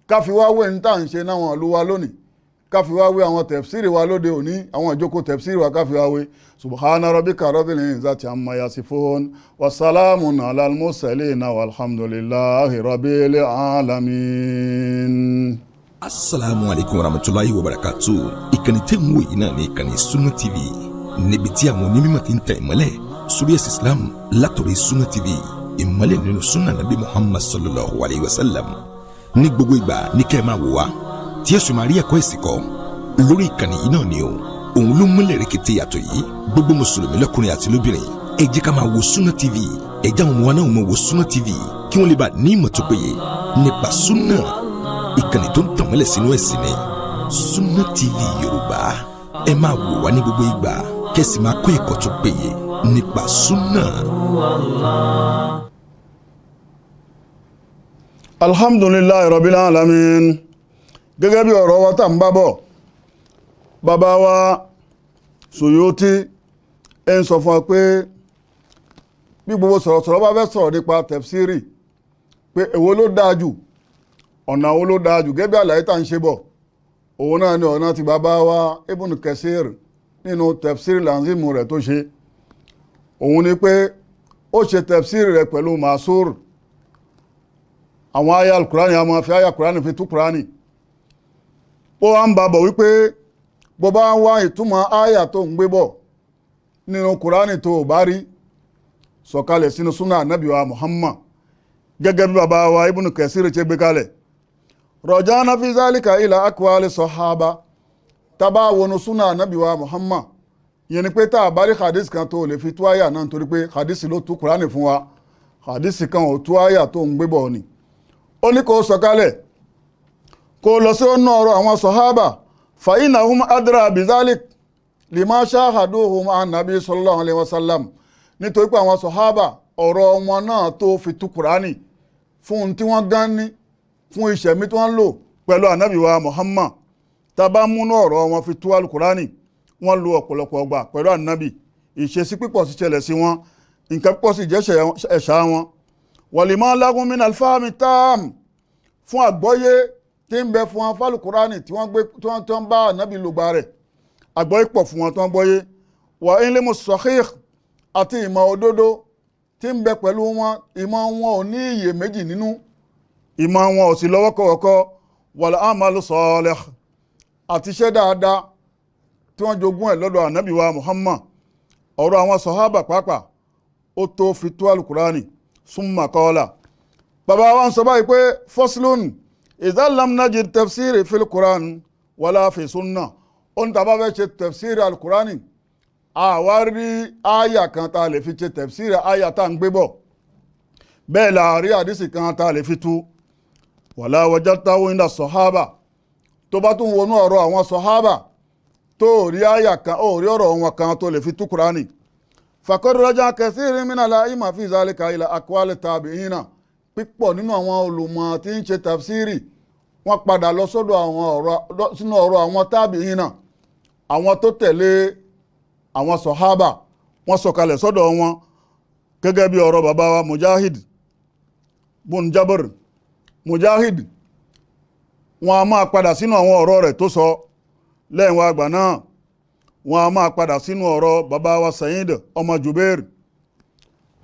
káfi wá wé ní tà ń ṣe náwọn ìlú wa lónìí káfi wá wé àwọn tẹ̀fsírì wa lóde òní àwọn ìjókòó tẹ̀fsírì wa káfi wá wé subhana rabbika rabbil izzati amma yasifun wa salamun ala al-mursalin walhamdulillahi rabbil alamin. Assalamu alaikum warahmatullahi wabarakatuh. Ìkànnì tẹ́ ń wò yìí náà ní ìkànnì Sunna TV níbi tí àwọn onímọ̀ ti ń tẹ̀ ìmọ́lẹ̀ sórí ẹ̀sìn Islam látọ̀rí Sunna TV ìmọ́lẹ̀ nínú sunna Nabi Muhammad sallallahu alayhi wa sallam. Ní gbogbo ìgbà ní kẹ́ ẹ máa wò wá tí ẹ sì máa rí ẹ̀kọ́ ẹ̀sìn kọ́ lórí ìkànnì yìí náà ni o. Òun ló múlẹ̀ rẹ̀kẹ̀tẹ̀ yàtọ̀ yìí gbogbo mùsùlùmí lọ́kùnrin àti lóbìnrin ẹ jẹ́ ká máa wo Sunna TV ẹ jẹ́ àwọn ọmọ wa náà máa wo Sunna TV kí wọ́n lè bá ní ìmọ̀ tó péye nípa sunna ìkànnì tó ń tàn mọ́lẹ̀ sínú ẹ̀sìn ni Sunna TV Yorùbá ẹ máa wò wá ní gbogbo ìgbà kẹ́sì máa kọ́ ẹ̀kọ́ tó péye nípa sunna. alhamdulillahi rabbil alamin gẹ́gẹ́ bí ọ̀rọ̀ wa tá ń bá bọ̀ bàbá wa Suyuti ń sọ fún wa pé bí gbogbo sọ̀rọ̀sọ̀rọ̀ bá fẹ́ sọ̀rọ̀ nípa tafsiri pé èwo ló dáa jù ọ̀nà wo ló dáa jù gẹ́gẹ́ bí àlàyé tá ń ṣe bọ̀ òun náà ni ọ̀nà tí bàbá wa Ibn Kathir nínú tafsiri lanzimu rẹ̀ tó ṣe òun ni pé ó ṣe tafsiri rẹ̀ pẹ̀lú masur àwọn àyà al-Qur'ani a máa fi àyà Qur'ani fi tú Qur'ani ó wá ń bá bọ̀ wípé bó bá ń wá ìtumọ̀ àyà tó ń gbé bọ̀ nínú Qur'ani tó bá rí sọ̀kalẹ̀ sínú súnà Ànábì wa Muhammad gẹ́gẹ́ bí bàbá wa Ibn Kathir ṣe gbé kalẹ̀ rọ̀jánà fi zálìkà ilà akwali sọ̀hábà tàbá wọnú súnà Ànábì wa Muhammad yẹn ni pé tá a bá rí hadith kan tó lè fi tú àyà náà nítorí pé hadith ló tú Qur'ani fún wa hadith kan ò tú àyà tó ń gbé bọ̀ ni ó ní kó sọ̀kalẹ̀ kó lọ sí ọ̀nà ọ̀rọ̀ àwọn sọ̀hábà fa innahum adra bizalik lima shahaduhum an nabi sallallahu alaihi wasallam nítorí pé àwọn sọ̀hábà ọ̀rọ̀ wọn náà tó fi tú Qur'ani fún tí wọ́n gán ní fún ìṣẹ̀mí tí wọ́n lò pẹ̀lú ànábì wa Muhammad tàbá múnú ọ̀rọ̀ wọn fi tú alukurani wọ́n lo ọ̀pọ̀lọpọ̀ ọgbà pẹ̀lú ànábì ìṣesí pípọ̀ sí ṣẹlẹ̀ sí wọn nǹkan pípọ̀ sí jẹ́ ẹ̀ṣà wọn wàlímọ́ lágún min alfahmi tam fún àgbọ́yé tí ń bẹ fún wọn fálùkùránì tí wọ́n bá ànábì lògbà rẹ̀ àgbọ́yé pọ̀ fún wọn tó ń gbọ́yé wà ilmu sahih àti ìmọ̀ òdodo tí ń bẹ pẹ̀lú wọn ìmọ̀ wọn ò ní iyèméjì nínú ìmọ̀ wọn ò sì lọ́wọ́kọ̀wọ́kọ́ wal amalu salih àti iṣẹ́ dáadáa tí wọ́n jogún ẹ̀ lọ́dọ̀ ànábì wa Muhammad ọ̀rọ̀ àwọn sàhábà pàápàá ó tó fi tó alukurani summa qala bàbá wa ń sọ báyìí pé faslun idha lam najid tafsiri fil quran wala fi sunna ó ń tàbá fẹ́ ṣe tafsiri alukurani àwa rí àyà kan tá a lè fi ṣe tafsiri àyà tá à ń gbé bọ̀ bẹ́ẹ̀ la rí àdísì kan tá a lè fi tú wala wajadtahu inda sàhábà tó bá tún wọnú ọ̀rọ̀ àwọn sàhábà tó rí àyà kan ó rí ọ̀rọ̀ wọn kan tó lè fi tú Kùránì faqad raja kathirin min al-a'imma fi zalika ila aqwali tabi'ina pípọ̀ nínú àwọn olùmọ̀ tí ń ṣe tafsiri wọ́n padà lọ sọ́dọ̀ àwọn ọ̀rọ̀ sínú ọ̀rọ̀ àwọn tabi'ina àwọn tó tẹ̀lé àwọn sàhábà wọ́n sọ̀kalẹ̀ sọ́dọ̀ wọn gẹ́gẹ́ bí ọ̀rọ̀ bàbá wa Mujahid bun Jabr Mujahid wọn a máa padà sínú àwọn ọ̀rọ̀ rẹ̀ tó sọ lẹ́yìn wa àgbà náà wọn a máa padà sínú ọ̀rọ̀ bàbá wa Sa'id ọmọ Jubair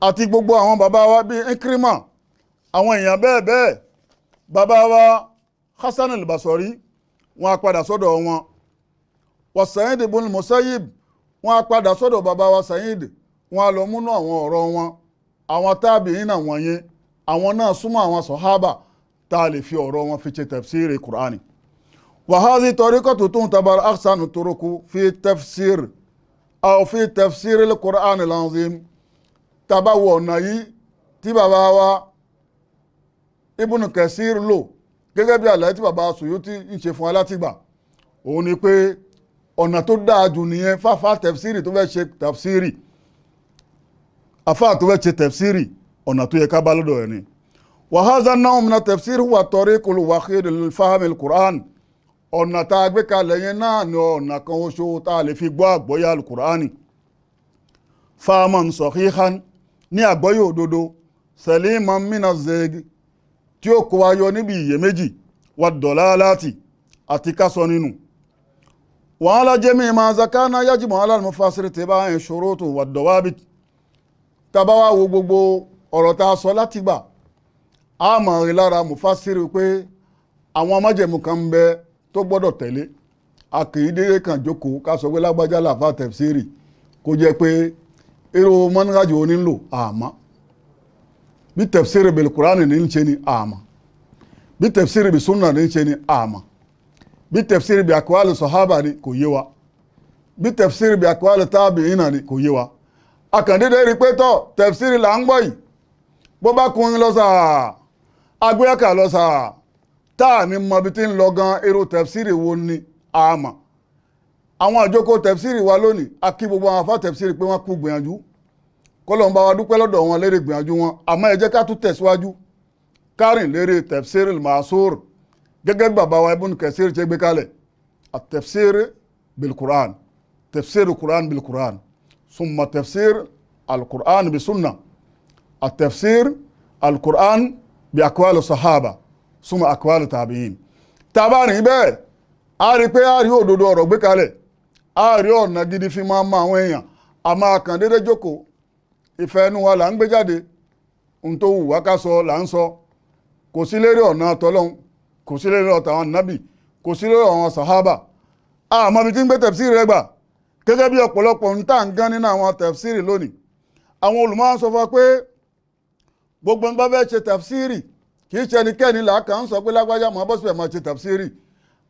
àti gbogbo àwọn bàbá wa bíi Ikrima àwọn èèyàn bẹ́ẹ̀ bẹ́ẹ̀ bàbá wa Hasan al-Basri wọn a padà sọ́dọ̀ wọn wa Sa'id ibn Musayyib wọn a padà sọ́dọ̀ bàbá wa Sa'id wọn a lọ múnú àwọn ọ̀rọ̀ wọn àwọn tabi'ina wọ̀nyí àwọn náà súnmọ́ àwọn sàhábà tá a lè fi ọ̀rọ̀ wọn fi ṣe tafsiri Qur'ani wa hadhi tariqatu tu'tabar ahsanu turuqi fi tafsir aw fi tafsir al-Qur'an al-azim tabawo ọ̀nà yìí tí bàbá wa Ibn Kathir lò gẹ́gẹ́ bí àlàyé tí bàbá Suyuti ń ṣe fún alátìgbà òun ni pé ọ̀nà tó dáa jù nìyẹn fáfá tafsiri tó fẹ́ ṣe tafsiri afá tó fẹ́ ṣe tafsiri ọ̀nà tó yẹ ká bá lọ́dọ̀ ẹ̀ ni وهذا النوع من التفسير هو الطريق الوحيد لفهم القرآن ọ̀nà tá a gbé kalẹ̀ yẹn náà ni ọ̀nà kan oṣù tá a lè fi gbọ́ àgbọ́yé alukur'ani fahman sahihan ní àgbọ́yé òdodo saliman mina zegi tí ó kó wa yọ níbi iyèméjì wà dalalati àti kásọ nínú wa ala jami ma zakana yajibu ala al-mufassir tiba'in shurutu wa dawabit tabawa wo gbogbo ọ̀rọ̀ tá a sọ láti gbà a máa rí lára mufasiri pé àwọn májẹ̀mú kan ń bẹ tó gbọ́dọ̀ tẹ̀lé a kì í dédé kan jókòó ká sọ pé lágbájá làfà tafsiri kó jẹ́ pé irú mọ́nájú onílò àmọ́ bí tafsiri bil Qur'ani ní ń ṣe ni àmọ́ bí tafsiri bí sunna ní ń ṣe ni àmọ́ bí tafsiri bí aqwali sahaba ni kò yé wa bí tafsiri bí aqwali tabi'ina ni kò yé wa a kàn dédé rí pé tọ́ tafsiri là ń gbọ́ yìí bó bá kun lọ sáà agbéyàkà lọ sáà táà ní mọ bí tí ń lọ gan irú tẹ̀fsìrì wo ni àmà àwọn àjókòó tẹ̀fsìrì wa lónìí a kí gbogbo àwọn afá tẹ̀fsìrì pé wọ́n kú gbìyànjú kọ́lọ̀ ń bá wa dúpẹ́ lọ́dọ̀ wọn lérí gbìyànjú wọn àmọ́ ẹ jẹ́ ká tún tẹ̀síwájú kárìn lérí tẹ̀fsìrì màásùr gẹ́gẹ́ bí bàbá wa Ibn Kathir ṣe gbé kalẹ̀ àtẹ̀fsìrì bilquran tẹ̀fsìrì quran bilquran summa tẹ̀fsìrì alquran bisunna àtẹ̀fsìrì alquran bí akwal sahaba súnmọ́ akwal tabi'in tàbárin bẹ́ẹ̀ a rí pé a rí òdodo ọ̀rọ̀ gbé kalẹ̀ a rí ọ̀nà gidi fi máa ma àwọn èèyàn a máa kàn dédé jókòó ìfẹ́ ẹnu wa là ń gbé jáde ohun tó wù wá ká sọ là ń sọ kò sí lérí ọ̀nà tọ́lọ́hun kò sí lérí ọ̀tà àwọn nábì kò sí lérí àwọn sahaba àmọ́ bí tí ń gbé tẹ̀fsìrì rẹ gbà gẹ́gẹ́ bí ọ̀pọ̀lọpọ̀ ń tà ń gán nínú àwọn tẹ̀fsìrì lónìí àwọn olùmọ̀ sọ fún wa pé gbogbo ń bá fẹ́ ṣe tafsiri kì í ṣe ẹnikẹ́ni làákà ń sọ pé lágbájá máa bọ́ síbẹ̀ máa ṣe tafsiri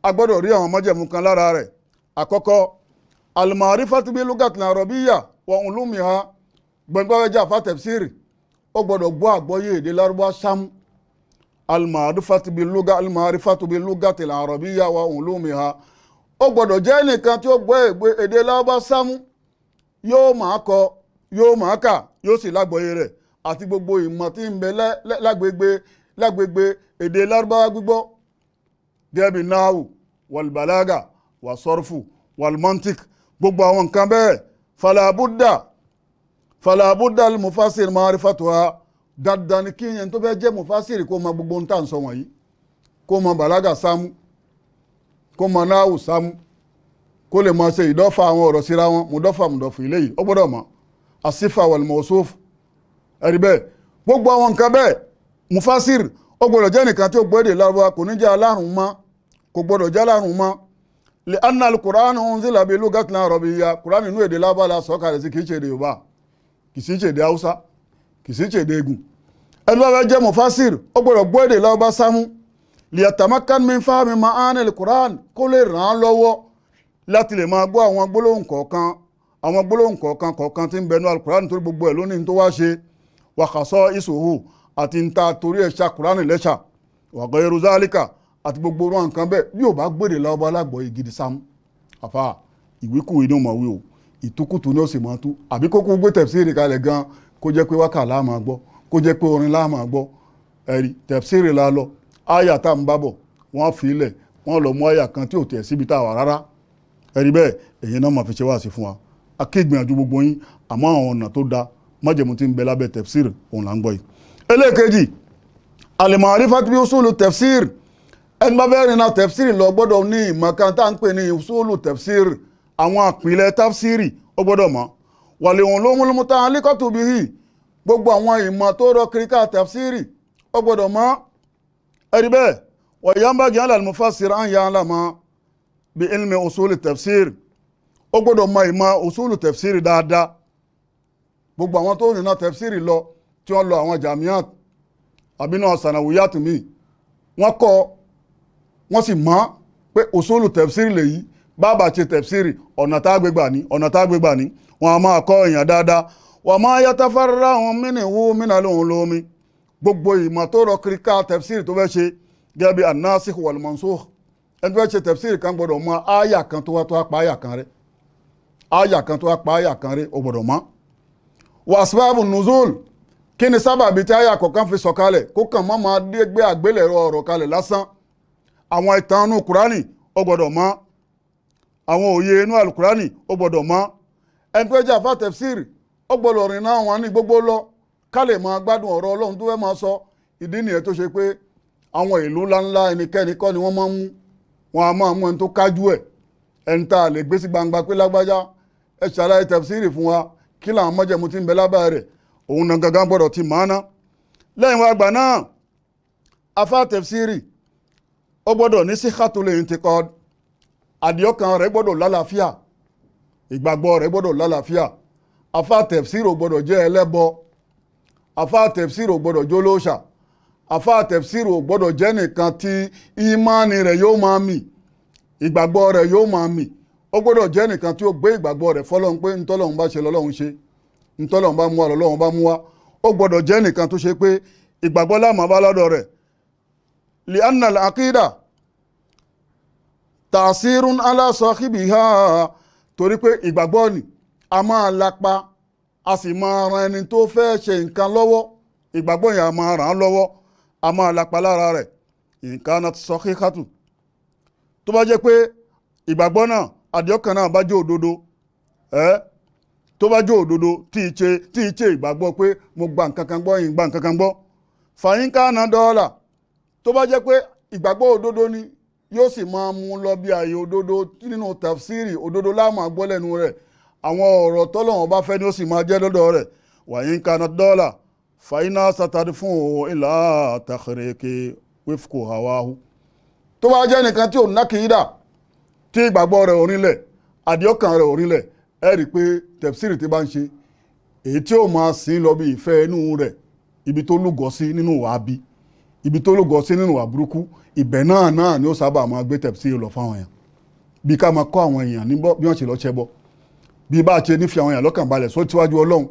a gbọ́dọ̀ rí àwọn májẹ̀mú kan lára rẹ̀ àkọ́kọ́ al-ma'rifatu bi lugatil arabiyya wa ulumiha gbọ̀ngbọ́n fẹ́ jẹ́ àfa tafsiri ó gbọ́dọ̀ gbọ́ àgbọ́yé èdè lárúbá sámú al-ma'rifatu bi lugatil arabiyya wa ulumiha ó gbọ́dọ̀ jẹ́ nìkan tí ó gbọ́ èdè lárúbá sámú yóò máa kọ yóò máa kà yóò sì lágbọ́yé rẹ̀ àti gbogbo ìmọ̀ tí ń bẹ lágbègbè èdè lárúbáwá gbígbọ́ gẹ́bí náhù wàlbàlágà wà sọ́rfù wàlmọ́ntík gbogbo àwọn nǹkan bẹ́ẹ̀ falabudda al-mufassir ma'rifatuha dandan ni kí yẹn tó fẹ́ jẹ́ mufasiri kó mọ gbogbo ń tà ń sọ wọ̀nyí kó mọ bàlágà sámú kó mọ náhù sámú kó lè mọ ṣe ìdọ́fà àwọn ọ̀rọ̀ síra wọn mùdọ́fà eléyìí ó gbọ́dọ̀ mọ̀ asífà wal mawsuf ẹ̀rí bẹ́ẹ̀ gbogbo àwọn nǹkan bẹ́ẹ̀ mufasiri ó gbọ́dọ̀ jẹ́ nìkan tí ó gbọ́ èdè Lárúbáwá kò ní jẹ́ alárùn mọ́ kò gbọ́dọ̀ jẹ́ alárùn mọ́ li anna al-Qur'an unzila bi lugatin arabiyya Qur'an inú èdè Lárúbáwá la sọ kalẹ̀ sí kì í ṣe èdè Yorùbá kì í ṣe èdè Haúsá kì í ṣe èdè Ègùn ẹni bá fẹ́ jẹ́ mufasir ó gbọ́dọ̀ gbọ́ èdè Lárúbáwá sámú liyatamakkan min fahmi ma'ani al-Qur'an kó lè ràn án lọ́wọ́ láti lè máa gbọ́ àwọn gbólóhùn kọ̀ọ̀kan tí ń bẹnu al-Qur'an nítorí gbogbo ẹ̀ lónìí tó wá ṣe wa khasa'isuhu àti ń ta torí ẹ̀ ṣá Qur'an lẹ́ṣà wa ghayru zalika àti gbogbo wọn nǹkan bẹ́ẹ̀ bí ò bá gbèdè Lárúbáwá lágbọ́ ìgidi sámú àfà ìwíkúwìí ní ọmọ wí o ìtukùtù ní ó sì máa tú àbí kókó gbé tẹ̀fsírì kalẹ̀ gan kó jẹ́ pé wákà láà máa gbọ́ kó jẹ́ pé orin láà máa gbọ́ ẹ̀rí tẹ̀fsírì la lọ áyà tá à ń bá bọ̀ wọ́n fi ilẹ̀ wọ́n lọ mú áyà kan tí ò tẹ̀ síbi tá a wà rárá ẹ̀rí bẹ́ẹ̀ èyí náà máa fi ṣe wá sí fún wa akégbìyànjú gbogbo yín àmọ́ àwọn ọ̀nà tó da májẹ̀mú tí ń bẹ lábẹ́ tẹ̀fsírì òun là ń gbọ́ yìí. ẹlẹ́ẹ̀kejì al-ma'rifatu bi usulu tẹ̀fsírì ẹni bá bẹ́ẹ̀ rìn náà tẹ̀fsírì lọ gbọ́dọ̀ ní ìmọ̀ kan tá à ń pè ní usulu tẹ̀fsírì àwọn àpìlẹ̀ tafsiri ó gbọ́dọ̀ mọ̀ wàlẹ̀ òun ló mú lómúta alíkọ́tù bí i gbogbo àwọn ìmọ̀ tó rọ kíríkà tafsiri ó gbọ́dọ̀ mọ̀ ẹ̀rí bẹ́ẹ̀ wọ̀nyánbàgì al-mufassir an ya'lama bí ilmi usuli tafsiri ó gbọ́dọ̀ mọ̀ ìmọ̀ usulu tafsiri dáadáa gbogbo àwọn tó rìnà tafsiri lọ tí wọ́n lọ àwọn jamiat àbínú sanawiyat mi wọ́n kọ́ wọ́n sì mọ̀ pé usulu tafsiri lèyí bàbá ṣe tẹ̀fsírì ọ̀nà tá a gbégbà ní wọn a máa kọ́ èèyàn dáadáa wọ́n máa yàtọ̀ fárá wọn mínìwó mínà lóhun lómi gbogbo ìmọ̀ tó rọ kíríkà tẹ̀fsírì tó fẹ́ ṣe gẹ́gẹ́ bí an-nasikh wal mansukh ẹni tó fẹ́ ṣe tẹ̀fsírì kan gbọ́dọ̀ mọ̀ áyà kan tó wá tó apá áyà kan rẹ̀ ó gbọ́dọ̀ mọ̀ wa asbabun nuzul kí ni sábàbí tí áyà kọ̀ọ̀kan fi sọ̀kalẹ̀ kó kàn mọ́ máa gbé àgbélẹ̀rọ ọ̀rọ̀ kalẹ̀ lásán àwọn ìtàn inú Kùránì ó gbọ́dọ̀ mọ̀ àwọn òye inú alukurani ó gbọ́dọ̀ mọ̀ ẹni tó jẹ́ àfá tẹ̀fsírì ó gbọ́dọ̀ rìn náà wọn ní gbogbo lọ ká lè máa gbádùn ọ̀rọ̀ Ọlọ́run tó fẹ́ máa sọ ìdí nìyẹn tó ṣe pé àwọn ìlú ńláńlá ẹnikẹ́ni kọ́ ni wọ́n máa ń mú wọn a máa mú ẹni tó kájú ẹ̀ ẹni tá a lè gbé sí gbangba pé lágbájá ẹ ṣàlàyé tẹ̀fsírì fún wa kí làwọn májẹ̀mú tí ń bẹ lábẹ́ rẹ̀ òun náà gangan gbọ́dọ̀ ti máa ná lẹ́yìn wá gbà náà àfá tẹ̀fsírì ó gbọ́dọ̀ ní síkhatul intiqad àdìọ́kan rẹ̀ gbọ́dọ̀ lálàáfíà ìgbàgbọ́ rẹ̀ gbọ́dọ̀ lálàáfíà àfá tẹ̀fsírì ò gbọ́dọ̀ jẹ́ ẹlẹ́bọ àfá tẹ̀fsírì ò gbọ́dọ̀ jólóṣà àfá tẹ̀fsírì ò gbọ́dọ̀ jẹ́ nìkan tí ìmánì rẹ̀ yóò máa mì ìgbàgbọ́ rẹ̀ yóò máa mì ó gbọ́dọ̀ jẹ́ nìkan tí ó gbé ìgbàgbọ́ rẹ̀ fọlọ́run pé ntọ́lọ́run bá ṣe lọ́lọ́run ṣe ntọ́lọ́run bá mú wa lọ́lọ́run bá mú wa ó gbọ́dọ̀ jẹ́ nìkan tó ṣe pé ìgbàgbọ́ láàmú bá lọ́dọ̀ rẹ̀ li anna al-aqida tàṣírún aláṣọ́kíbìhá torí pé ìgbàgbọ́ ni a máa lapa a sì máa ran ẹni tó fẹ́ ṣe nǹkan lọ́wọ́ ìgbàgbọ́ yẹn a máa ràn án lọ́wọ́ a máa lapa lára rẹ̀ nǹkan náà sọ́kíkátù tó bá jẹ́ pé ìgbàgbọ́ náà àdìọ́kàn náà bá jẹ́ òdodo tó bá jẹ́ òdodo tí ì ṣe ìgbàgbọ́ pé mo gba nǹkan kan gbọ́ yìí gba nǹkan kan gbọ́ fàyínká náà dọ́ọ́là tó bá jẹ́ pé ìgbàgbọ́ òdodo ni yóò sì máa mú lọ bí ààyè òdodo nínú tafsiri òdodo láàmú àgbọ́ lẹ́nu rẹ̀ àwọn ọ̀rọ̀ tọ́lọ́wọ́n bá fẹ́ ni ó sì máa jẹ́ lọ́dọ̀ rẹ̀ wàyí ń kaná dọ́là fàyínà sátadí fún òun ìlà àtàkèrèké wífkò hawahu tó bá jẹ́ nìkan tí ò nákìídà tí ìgbàgbọ́ rẹ̀ orílẹ̀ àdìọ́kàn rẹ̀ orílẹ̀ ẹ rí i pé tafsiri ti bá ń ṣe èyí tí ó máa sìn lọ bí ìfẹ́ inú rẹ̀ ibi tó lúgọ sí nínú wàá bí ibi tó lúgọ sí nínú wàá burúkú ibẹ̀ náà ni ó sábà máa gbé tẹ̀fsírì lọ fáwọn èèyàn bí ká máa kọ́ àwọn èèyàn ní bí wọ́n ṣe lọ ṣẹbọ bí bá a ṣe nífi àwọn èèyàn lọ́kàn balẹ̀ síwájú Ọlọ́run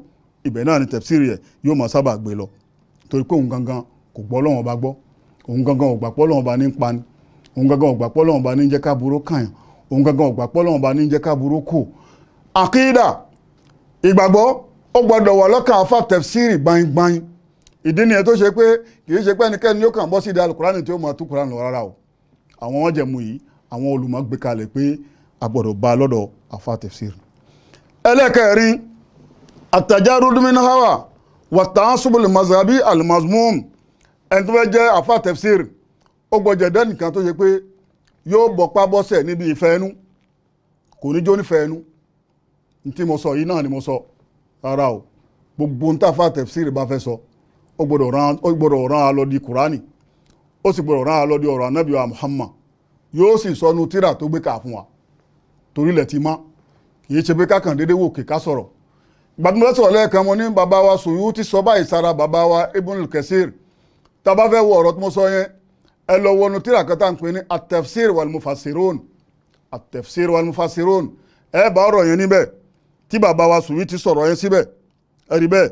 ibẹ̀ náà ni tẹ̀fsírì ẹ̀ yóò máa sábà gbé lọ torí pé òun gangan kò gbọ́ Ọlọ́run ọba gbọ́ òun gangan ò gbà pé Ọlọ́run ọba ní ń pani òun gangan ò gbà pé Ọlọ́run ọba ní ń jẹ́ káàbùrú kàyàn òun gangan ò gbà pé Ọlọ́run ọba ní ń jẹ́ káàbùrú kù. àkídà ìgbàgbọ́ ó gbọ́dọ̀ wà lọ́kàn àfà tẹ̀fsírì gbaingbain ìdí nìyẹn tó ṣe pé kì í ṣe pé ẹnikẹ́ni yóò kàn bọ́ sí ìdí alukurani tí ó máa tú kurani lọ rárá o àwọn wọn jẹ̀mú yìí àwọn olùmọ̀ gbé kalẹ̀ pé agbọ́dọ̀ bá lọ́dọ̀ àfa tafsir. ẹlẹ́kẹ̀rin at-tajarrud min hawa wa ta'assub al-mazhabi al-mazmum. ẹni tó fẹ́ jẹ́ àfa tafsir ó gbọ́dọ̀ jẹ́ nìkan tó ṣe pé yóò bọ̀pá bọ́sẹ̀ níbi ìfẹ́ ẹnu, kò ní jó nífẹ̀ẹ́ ẹnu. ní tí mo sọ yìí náà ni mo sọ rárá o, gbogbo ń tàfà tafsir bá fẹ́ sọ ó gbọ́dọ̀ rán a lọ di kùránì, ó sì gbọ́dọ̀ rán a lọ di ọ̀rọ̀ anábì wa Muhammad, yóò sì sọnu tíra tó gbé kà fún wa torí ilẹ̀ ti mọ́, kì í ṣe pé kákan déédéé wò kíká sọ̀rọ̀. gbàdúrà sọ̀rọ̀ lẹ́ẹ̀kan mo ní bàbá wa Suyuti sọ báyìí sára bàbá wa Ibnul Kathir. tá a bá fẹ́ wo ọ̀rọ̀ tí mo sọ yẹn ẹ lọ wọnú tíra kan tá à ń pè ní at-tafsir wal mufassirun, at-tafsir wal mufassirun, ẹ bá ọ̀rọ̀ yẹn níbẹ̀ tí bàbá wa Suyuti sọ̀rọ̀ yẹn síbẹ̀ ẹ̀rí bẹ́ẹ̀.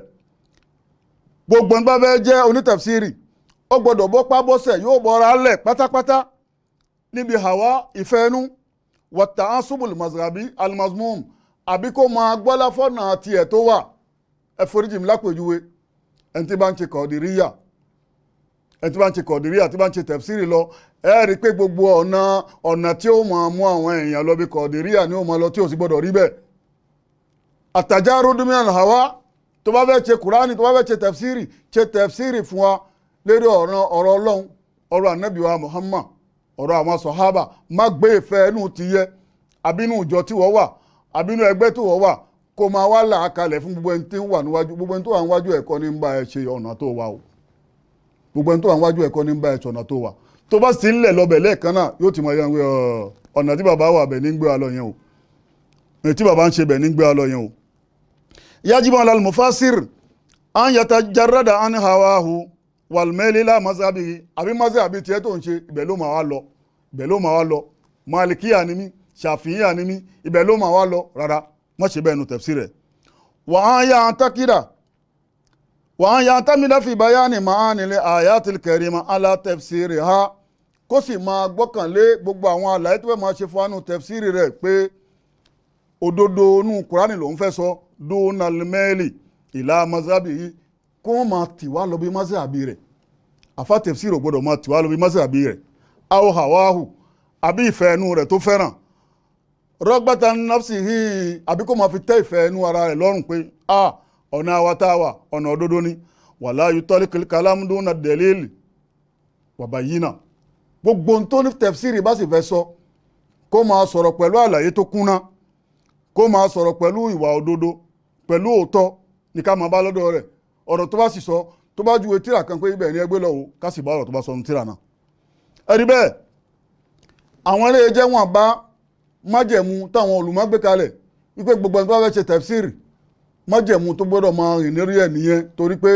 gbogbo ń bá fẹ́ jẹ́ onítafsírì ó gbọ́dọ̀ bọ́ pábọ́sẹ̀ yóò bọ́ra lẹ̀ pátápátá níbi hawa ìfẹ́ ẹnu wa ta'assubul mazhabi al-mazmum, àbí kó máa gbọ́lá fọ́nà tiẹ̀ tó wà. ẹ foríjì mi lápèjúwe ẹni tí bá ń ṣe kọ̀ọ̀dìríyà, ẹni tí bá ń ṣe kọ̀ọ̀dìríyà tí bá ń ṣe tafsírì lọ ẹ rí i pé gbogbo ọ̀nà tí ó máa mú àwọn èèyàn lọ bí kọ̀ọ̀dìríyà ni ó máa lọ tí ò sì gbọ́dọ̀ rí bẹ́ẹ̀. at-tajarrud min al-hawa, tó bá fẹ́ ṣe kùránì tó bá fẹ́ ṣe tafsírì fún wa lérí ọ̀rọ̀ ọlọ́run, ọ̀rọ̀ ànábì wa Muhammad, ọ̀rọ̀ àwọn sọ̀hábà. má gbé ìfẹ́ inú ti yẹ àbínú ìjọ tí wọ́n wà àbínú ẹgbẹ́ tí wọ́n wà kó máa wá là á kalẹ̀ fún gbogbo ẹni tí ń wà níwájú. gbogbo ẹni tó wà níwájú ẹ̀kọ́ ní ń bá ẹ ṣe ọ̀nà tó wà o, gbogbo ẹni tó wà níwájú ẹ̀kọ́ ní ń bá ẹ ṣe ọ̀nà tó wà. tó bá sì ń lẹ̀ lọ́bẹ̀ lẹ́ẹ̀kan náà yóò ti mọ yan wí ọ̀nà tí bàbá wà bẹ̀ ní gbé wa lọ yẹn o, tí bàbá ń ṣe bẹ̀ ní gbé wa lọ yẹn o. yajibu ala al-mufassir an yatajarrada an hawahu wal mail ila mazhabihi, àbí mazhabi tiẹ̀ tó ń ṣe ibẹ̀ ló máa wá lọ, malikiya ni mí, shafi'iya ni mí, ibẹ̀ ló máa wá lọ. rárá má ṣe bẹ́ẹ̀ nu tafsir rẹ̀. wa an ya'tamida fi bayani ma'ani ayatil karima ala tafsiriha, kó sì máa gbọ́kànlé gbogbo àwọn àlàyé tó fẹ́ máa ṣe fún àánú tafsir rẹ̀ pé òdodo inú kùránì ló ń fẹ́ sọ dúnà lẹ́mẹ́lì ìlà mazhabihi, kó wọ́n máa tì wá lọ bí mazhabi rẹ̀. àfa tafsir ò gbọ́dọ̀ máa tì wá lọ bí mazhabi rẹ̀. aw hawahu, àbí ìfẹ́ ẹnu rẹ̀ tó fẹ́ràn. ragbatan nafsihi, àbí kó máa fi tẹ́ ìfẹ́ ẹnu ara rẹ̀ lọ́rùn pé ọ̀nà àwa tá a wà ọ̀nà òdodo ni. wala yutalikil kalam duna dalil wa bayyina, gbogbo ohun tó ní tafsir bá sì fẹ́ sọ kó máa sọ̀rọ̀ pẹ̀lú àlàyé tó kúnná, kó máa sọ̀rọ̀ pẹ̀lú ìwà òdodo, pẹ̀lú òótọ́ ní ká máa bá lọ́dọ̀ rẹ̀. ọ̀rọ̀ tó bá sì sọ tó bá juwe tíra kan pé ibẹ̀ ni ẹgbẹ́ lọ́wọ́ ká sì bá ọ̀rọ̀ tó bá sọ ní tíra náà. ẹ̀rí bẹ́ẹ̀ àwọn ilé jẹ́ wọn bá májẹ̀mú táwọn olùmọ̀ gbé kalẹ̀ wípé gbogbo ẹni tó bá fẹ́ ṣe tafsir májẹ̀mú tó gbọ́dọ̀ máa rìn lérí ẹ̀ nìyẹn. torí pé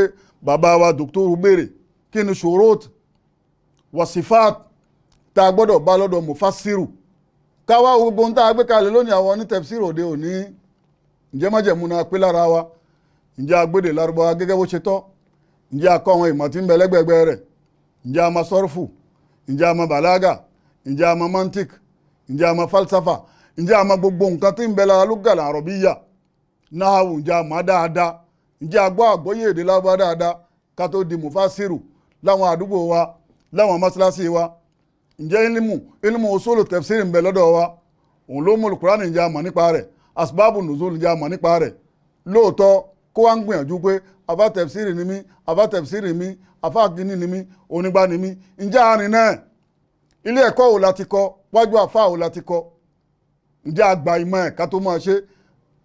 bàbá wa dòkítọ́rù béèrè kí ni shurut wa sifat tá a gbọ́dọ̀ bá lọ́dọ̀ mufassiru. káwá gbogbo ohun tá a gbé kalẹ̀ lónìí àwọn ní tafsir òde òní, ǹjẹ́ májẹ̀mú náà pé lára wa? ǹjẹ́ agbédè lárúbáwá gẹ́gẹ́ bó ṣe tọ́? ǹjẹ́ akọ́ àwọn ìmọ̀ tí ń bẹ lẹ́gbẹ̀ẹ́gbẹ́ rẹ̀? ǹjẹ́ a máa sọ́rfù? ǹjẹ́ a máa bàlágà? ǹjẹ́ a máa mantik? ǹjẹ́ a máa falsafa? ǹjẹ́ a máa gbogbo nǹkan tí ń bẹ lára lugha al-arabiyya? náhàwù ǹjẹ́ a máa dáadáa? ǹjẹ́ a gbọ́ àgbọ́yé èdè lárúbáwá dáadáa ká tó di mufassiru láwọn àdúgbò wa, láwọn mọ́ṣáláṣí wa? ǹjẹ́ ilmu usulu tafsir ń bẹ lọ́dọ̀ wa? òun ló mú Al-Qur'an, ǹjẹ́ a mọ̀ nípa rẹ̀? asbabu nuzul ǹjẹ́ a mọ̀ nípa rẹ̀? lóòótọ́ kó wá ń gbìyànjú pé àfá tafsiri ni mí, àfá tafsiri mi, àfá kìíní ni mí, onígbà ni mí. ǹjẹ́ àárín náà ilé ẹ̀kọ́ wo la ti kọ́? wájú àfá wo la ti kọ́? ǹjẹ́ àgbà ìmọ̀ ẹ̀ ká tó máa ṣe?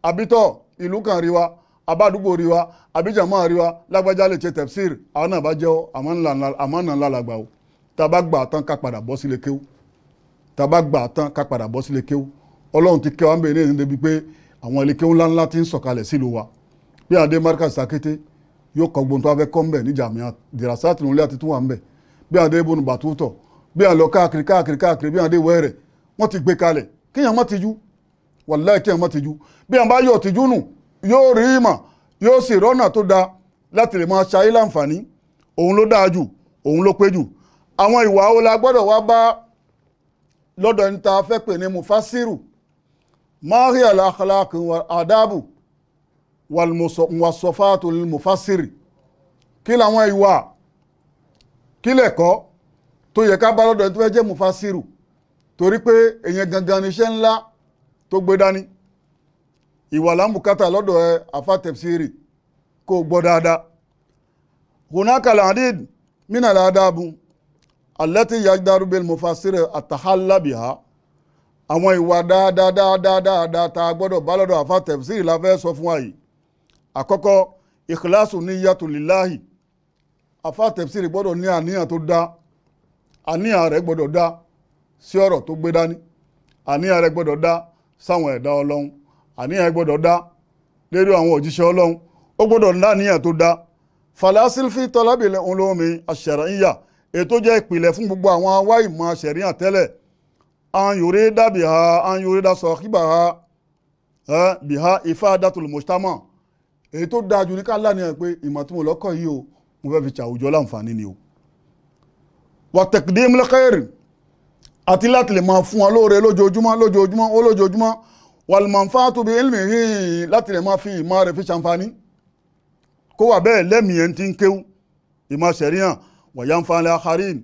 àbítọ̀ ìlú kan rí wa, àbádúgbò rí wa, àbíjàmọ́ rí wa, lágbájá lè ṣe tafsir, àwọn náà bá jẹ́ àmọ́ náà lálàgbà o. tá a bá gbà tán ká padà bọ́ sílé kéwú, tá a bá gbà tán ká padà bọ́ sílé kéwú. ọlọ́run ti kẹ́ wa ń bẹ̀rẹ̀ ní débi pé àwọn ilé kéwú ńláńlá ti ń sọ̀kalẹ̀ sílùú wa. bí adé markaz Sakété yóò kọ́ gbóhùn tó wá fẹ́ kọ́ ń bẹ̀ ní Jamiat Dirasat Nuriyya àti tún wà ń bẹ̀. bí adé Ibn Battuta, bí a lọ káàkiri bí adé wẹ́rẹ̀ wọ́n ti gbé kalẹ̀. kíyàn má tijú, wàláhì kíyàn má tijú. bí a bá yọ tijú nù yóò rí ìmọ̀, yóò sì rọ́nà tó dáa láti lè máa ṣayé láǹfààní. òun ló dáa jù, òun ló pé jù. àwọn ìwà wo la gbọ́dọ̀ wá bá lọ́dọ̀ ẹni tá a fẹ́ pè ní mufassiru? ma hiya al-akhlaq wal adabu wal muwassafatu lil mufassiri. kí làwọn ìwà, kí lẹ̀kọ́ tó yẹ ká bá lọ́dọ̀ ẹni tó fẹ́ jẹ́ mufassiru? torí pé èèyàn gangan níṣẹ́ ńlá tó gbé dání ìwà lámbùkátà lọ́dọ̀ ẹ àfa tafsiri kó gbọ́ dáadáa. hunaka al-adid min al-adab allati yajdaru bil mufassir at-tahalla biha. àwọn ìwà dáadáa tá a gbọ́dọ̀ bá lọ́dọ̀ àfa tafsiri la fẹ́ sọ fún wa yìí. àkọ́kọ́ ikhlasu niyyatu lillahi. àfa tafsiri gbọ́dọ̀ ní àníyàn tó dá, àníyàn rẹ̀ gbọ́dọ̀ dá sí ọ̀rọ̀ tó gbé dání, àníyàn rẹ̀ gbọ́dọ̀ dá sáwọn ẹ̀dá ọlọ́run, àníyàn rẹ̀ gbọ́dọ̀ dá lérí àwọn òjíṣẹ́ ọlọ́run, ó gbọ́dọ̀ ní àníyàn tó dá. falasil fi talabil ulumi ash-shar'iyya, ètò jẹ́ ìpìlẹ̀ fún gbogbo àwọn awá ìmọ̀ ṣẹ̀ríà tẹ́lẹ̀. an yurida biha an yurida sahibaha biha ifadatul mujtama. èyí tó dáa jù ní ká láníyàn pé ìmọ̀ tí mo lọ́kọ̀ yìí o mo fẹ́ fi ṣàwùjọ láǹfààní ni o. wa taqdimul khair, àti láti lè máa fún wọn lóore lójoojúmọ́ wal manfaatu bi ilmihi, láti lè máa fi ìmọ̀ rẹ̀ fi ṣàǹfààní. kó wà bẹ́ẹ̀ lẹ́mìí ẹ̀ ń ti ń kéwú ìmọ̀ ṣẹ̀ríà wa yanfa'ul akharin,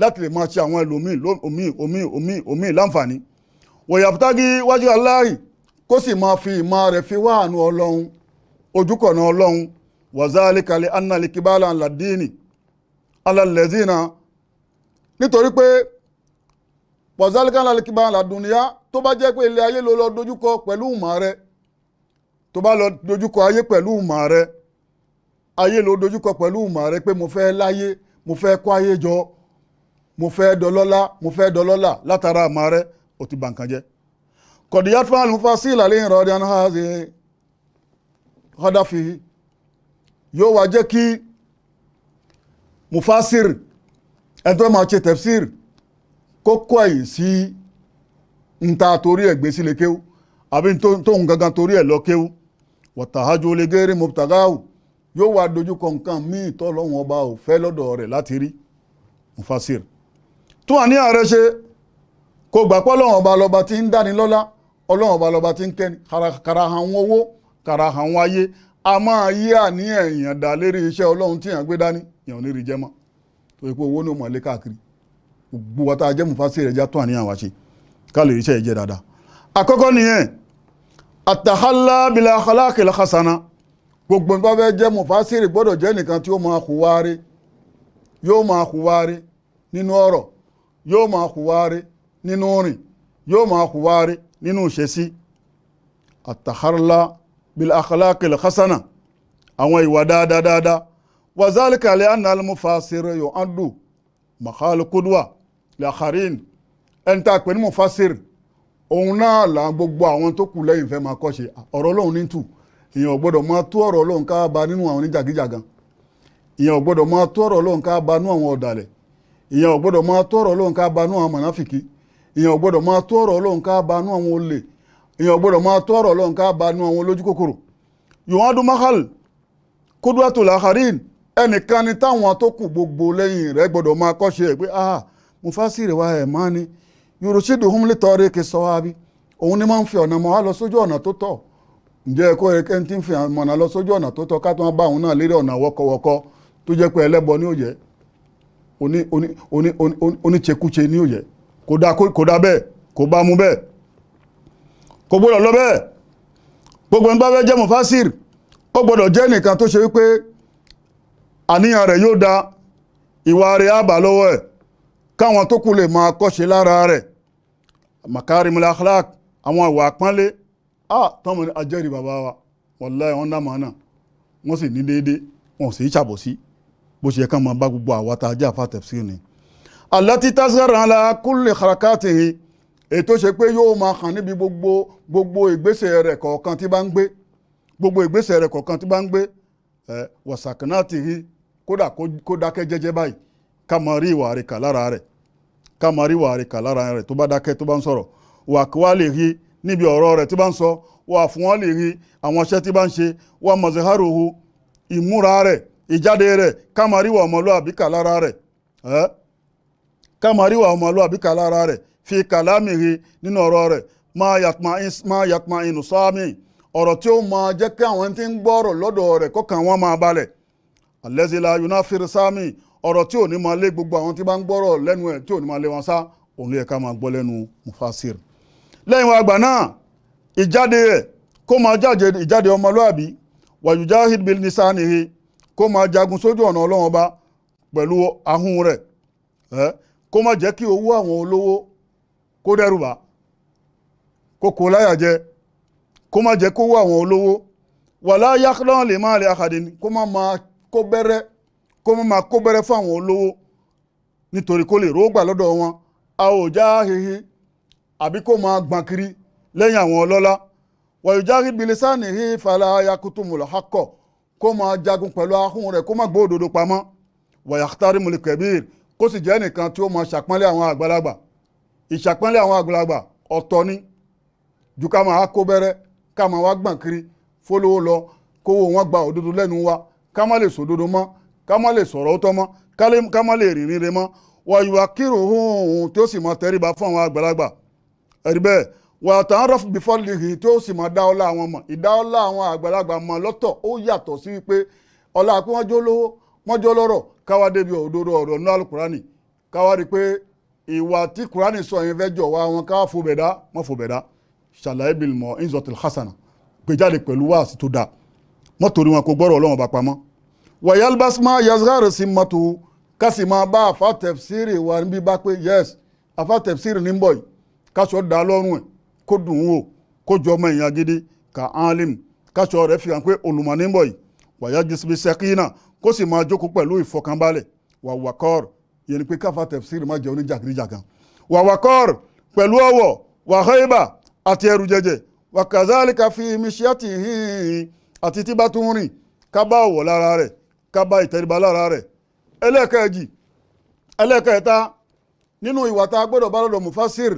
láti lè máa ṣe àwọn ẹlòmíì láǹfààní. wa yabtagi wajha Allahi, kó sì máa fi ìmọ̀ rẹ̀ fi wá àánú ọlọ́run, ojúkọ̀nà ọlọ́run. wa zalika li anna likibala ladini alalẹ́zínà, nítorí pé wa zalika likibala laduniya, tó bá jẹ́ pé ilé ayé ló lọ dojúkọ pẹ̀lú ìmọ̀ rẹ̀, tó bá lọ dojúkọ ayé pẹ̀lú ìmọ̀ rẹ̀, ayé ló dojúkọ pẹ̀lú ìmọ̀ rẹ̀ pé mo fẹ́ láyé, mo fẹ́ kó ayé jọ, mo fẹ́ dọlọ́lá látara ìmọ̀ rẹ̀, ó ti bà nǹkan jẹ́. kọ̀díyàt fáwọn mufasil alayhi radiyan hazi hadafi, yóò wá jẹ́ kí mufasir ẹni tó máa ṣe tafsir kó kọ́ ẹ̀yìn sí nta torí ẹ̀ gbé sílé kéwú àbí tóun gangan torí ẹ̀ lọ kéwú. wọ̀tàhájú lè gẹ́rẹ́ mubtagahu, yóò wá dojúkọ nǹkan míì tọ́lọ́hun ọba ò fẹ́ lọ́dọ̀ rẹ̀ láti rí. mufasir tún àníyàn rẹ̀ ṣe, kó gbà pé Ọlọ́hun ọba lọ́ba tí ń dáni lọ́lá, Ọlọ́hun ọba lọ́ba tí ń kẹ́ni. kàràhàn owó kàràhàn ayé a máa yí àníyàn èèyàn dá lérí iṣẹ́ Ọlọ́run tí èèyàn gbé dání, èèyàn ní rí jẹ́ mọ́, tó yẹ pé owó ní òmò lé káàkiri. gbogbo wa tá a jẹ́ mufasir rẹ̀ já tó àníyàn wá ṣe ká lè ríṣẹ́ ìjẹ́ dáadáa. àkọ́kọ́ nìyẹn at-tahalla bil akhlaqil hasana. gbogbo nípa fẹ́ jẹ́ mufasir gbọ́dọ̀ jẹ́ nìkan tí ó máa hùwárí, yóò máa hùwárí nínú ọ̀rọ̀, yóò máa hùwárí nínú rìn, yóò máa hùwárí nínú ìṣesí. at-tahalla bil akhlaqil hasana, àwọn ìwà dáadáa. wa zalika li anna al-mufassir yu'addu makhal qudwa li akharin. ẹni tá a pè ní mufasir, òun náà là gbogbo àwọn tó kù lẹ́yìn fẹ́ máa kọ́ṣe. ọ̀rọ̀ Ọlọ́run ní tù, èèyàn ò gbọ́dọ̀ máa tó ọ̀rọ̀ Ọlọ́run ká bá nínú àwọn oníjàgíjàgan, èèyàn ò gbọ́dọ̀ máa tó ọ̀rọ̀ Ọlọ́run ká bá nínú àwọn ọ̀dàlẹ̀, èèyàn ò gbọ́dọ̀ máa tó ọ̀rọ̀ Ọlọ́run ká bá nínú àwọn mọ̀náfìkì, èèyàn ò gbọ́dọ̀ máa tó ọ̀rọ̀ Ọlọ́run ká bá nínú àwọn olè, èèyàn ò gbọ́dọ̀ máa tó ọ̀rọ̀ Ọlọ́run ká bá nínú àwọn olójú kòkòrò. yu'addu mahal qudwatul akharin, ẹnìkan ni táwọn tó kù gbogbo lẹ́yìn rẹ̀ gbọ́dọ̀ máa kọ́ṣe ẹ̀ pé mufasir wa ẹ̀ máa ní yurshiduhum li tariqi sawabi, òun ni máa ń fi ọ̀nà mọ́ wá lọ sójú ọ̀nà tó tọ́. ǹjẹ́ ẹ̀kọ́ ẹ̀kẹ́ tí ń fi ọ̀nà lọ sójú ọ̀nà tó tọ́ ká tó wọ́n bá òun náà lérí ọ̀nà wọ́kọ̀wọ́kọ́ tó jẹ́ pé ẹlẹ́bọ ní òjẹ́, oníṣekúṣe ní òjẹ́, kò dá bẹ́ẹ̀, kò bá mú bẹ́ẹ̀, kò gbọ́dọ̀ lọ bẹ́ẹ̀. gbogbo ẹni bá fẹ́ jẹ́ mufasir ó gbọ́dọ̀ jẹ́ nìkan tó ṣe wípé àníyàn rẹ̀ yóò da, ìwà rẹ̀ á bà lọ́wọ́ ẹ̀, káwọn tó kù lè máa kọ́ṣe lára rẹ̀. makarimul akhlaq, àwọn ìwà àpọ́nlé. tọ́mọ ní ajẹ́rìí bàbá wa wallahi wọ́n dá màánà, wọ́n sì ní déédé, wọ́n sì ṣàbòsí bó ṣe yẹ ká máa bá gbogbo àwa tá a jẹ́ àfa tafsir ni. allati tazhara ala kulli harakatihi, ètò ṣe pé yóò máa hàn níbi gbogbo ìgbésẹ̀ rẹ̀ kọ̀ọ̀kan tí bá ń gbé, gbogbo ìgbésẹ̀ rẹ̀ kọ̀ọ̀kan tí bá ń gbé. wa sakanatihi, kódà kó dákẹ́ jẹ́jẹ́ báyìí, ká máa rí ìwà rẹ̀ kà lára rẹ̀, ká máa rí ìwà rẹ̀ kà lára rẹ̀ tó bá dákẹ́ tó bá ń sọ̀rọ̀. wa aqwalihi, níbi ọ̀rọ̀ rẹ̀ tí bá ń sọ. wa af'alihi, àwọn iṣẹ́ tí bá ń ṣe. wa mazharuhu, ìmúra rẹ̀, ìjáde rẹ̀, ká máa rí ìwà ọmọlúwàbí kà lára rẹ̀. ká máa rí ìwà ọmọlúwàbí kà lára rẹ̀. fi kalamihi, nínú ọ̀rọ̀ rẹ̀. ma yatma'inu sami, ọ̀rọ̀ tí ó máa jẹ́ kí àwọn tí ń gbọ́rọ̀ lọ́dọ̀ rẹ̀ kọ́kàn wọn máa balẹ̀. allazi la yunafir sami, ọ̀rọ̀ tí ò ní máa lé gbogbo àwọn tí bá ń gbọ́rọ̀ lẹ́nu ẹ̀, tí ò ní máa lé wọn sá. òun ló yẹ ká máa gbọ́ lẹ́nu mufasir. lẹ́yìn wa àgbà náà ìjáde rẹ̀ kó máa jáde ìjáde ọmọlúàbí wàyùjáhid bil lisanihi kó máa jagun sójú ọ̀nà Ọlọ́run Ọba pẹ̀lú ahọ́n rẹ̀ kó má jẹ́ kí owó àwọn olówó kó dẹ́rùbà kó kó láyà jẹ kó má jẹ́ kó owó àwọn olówó wàlá yaqdan li mali ahadin kó má máa kó bẹ́rẹ́ fún àwọn olówó nítorí kó lè rógbà lọ́dọ̀ wọn a ò já hihi àbí kó máa gbọ̀n kiri lẹ́yìn àwọn ọlọ́lá wàyùjáhid bil lisanihi fala yakutumul haqqa kó máa jagun pẹ̀lú ahọ́n rẹ̀ kó má gbé òdodo pamọ́ wàyàktárímul kabir kó sì jẹ́ nìkan tí ó máa ṣàpọ́nlé àwọn àgbàlagbà ìṣàpọ́nlé àwọn àgbàlagbà ọ̀tọ̀ ni ju ká máa kó bẹ́rẹ́ ká máa wá gbọ̀n kiri fólówó lọ kówó wọn gba òdodo lẹ́nu wa ká má lè sòdodo mọ́ ká má lè sọ̀rọ̀ ó tọ́ mọ́ ká má lè rìnrìn rẹ̀ mọ́ wàyùwà kírun hùn tí ó sì máa tẹríba fún àwọn àgbàlagbà ẹ̀rí bẹ́ẹ̀ wàtàrọ́f bífọ́lìhì tí ó sì máa dá ọlá àwọn mọ̀ ìdá ọlá àwọn àgbàlagbà mọ̀ lọ́tọ̀ ó yàtọ̀ sí wípé ọlá pé wọ́n jó lówó wọ́n jó lọ́rọ̀ káwá débi òdodo ọ̀rọ̀ ní alukurani káwá rí pé ìwà tí kurani sọ yẹn fẹ́ jọ wá wọn káwá fòbẹ̀dá wọ́n fòbẹ̀dá ṣàlàyé bil mau'izatil hasana gbéjáde pẹ̀lú wáàsí tó dáa wọ́n torí wọn kò gbọ́rọ̀ Ọlọ́run bá pamọ́ wàyálbásmá yazghar sí mọ́tò kásì máa bá àfa tẹ̀fsírì wà níbi bá pé yes àfa tẹ̀fsírì ní bọ̀ yìí káṣọ dá lọ́rùn ẹ̀ kó dùn wò kó jọ ọmọ èèyàn gidi ka alim káṣọ rẹ̀ fi hàn pé olùmọ̀ ní bọ̀ yìí wàyá jisibi sẹ́kínà kó sì máa jókòó pẹ̀lú ìfọkànbalẹ̀ wà wàkọ́r yẹn ni pé káfa tẹ̀fsírì má jẹ́ oníjàgídíjàgan wà wàkọ́r pẹ̀lú ọwọ̀ wà haiba àti ẹrù jẹjẹ wà kazalika fi mishyatihi àti tí bá tún rìn ká bá ọ̀wọ̀ lára rẹ̀ ká bá ìtẹríba lára rẹ̀ ẹlẹ́ẹ̀kẹta nínú ìwà tá a gbọ́dọ̀ bá lọ́dọ̀ mufasir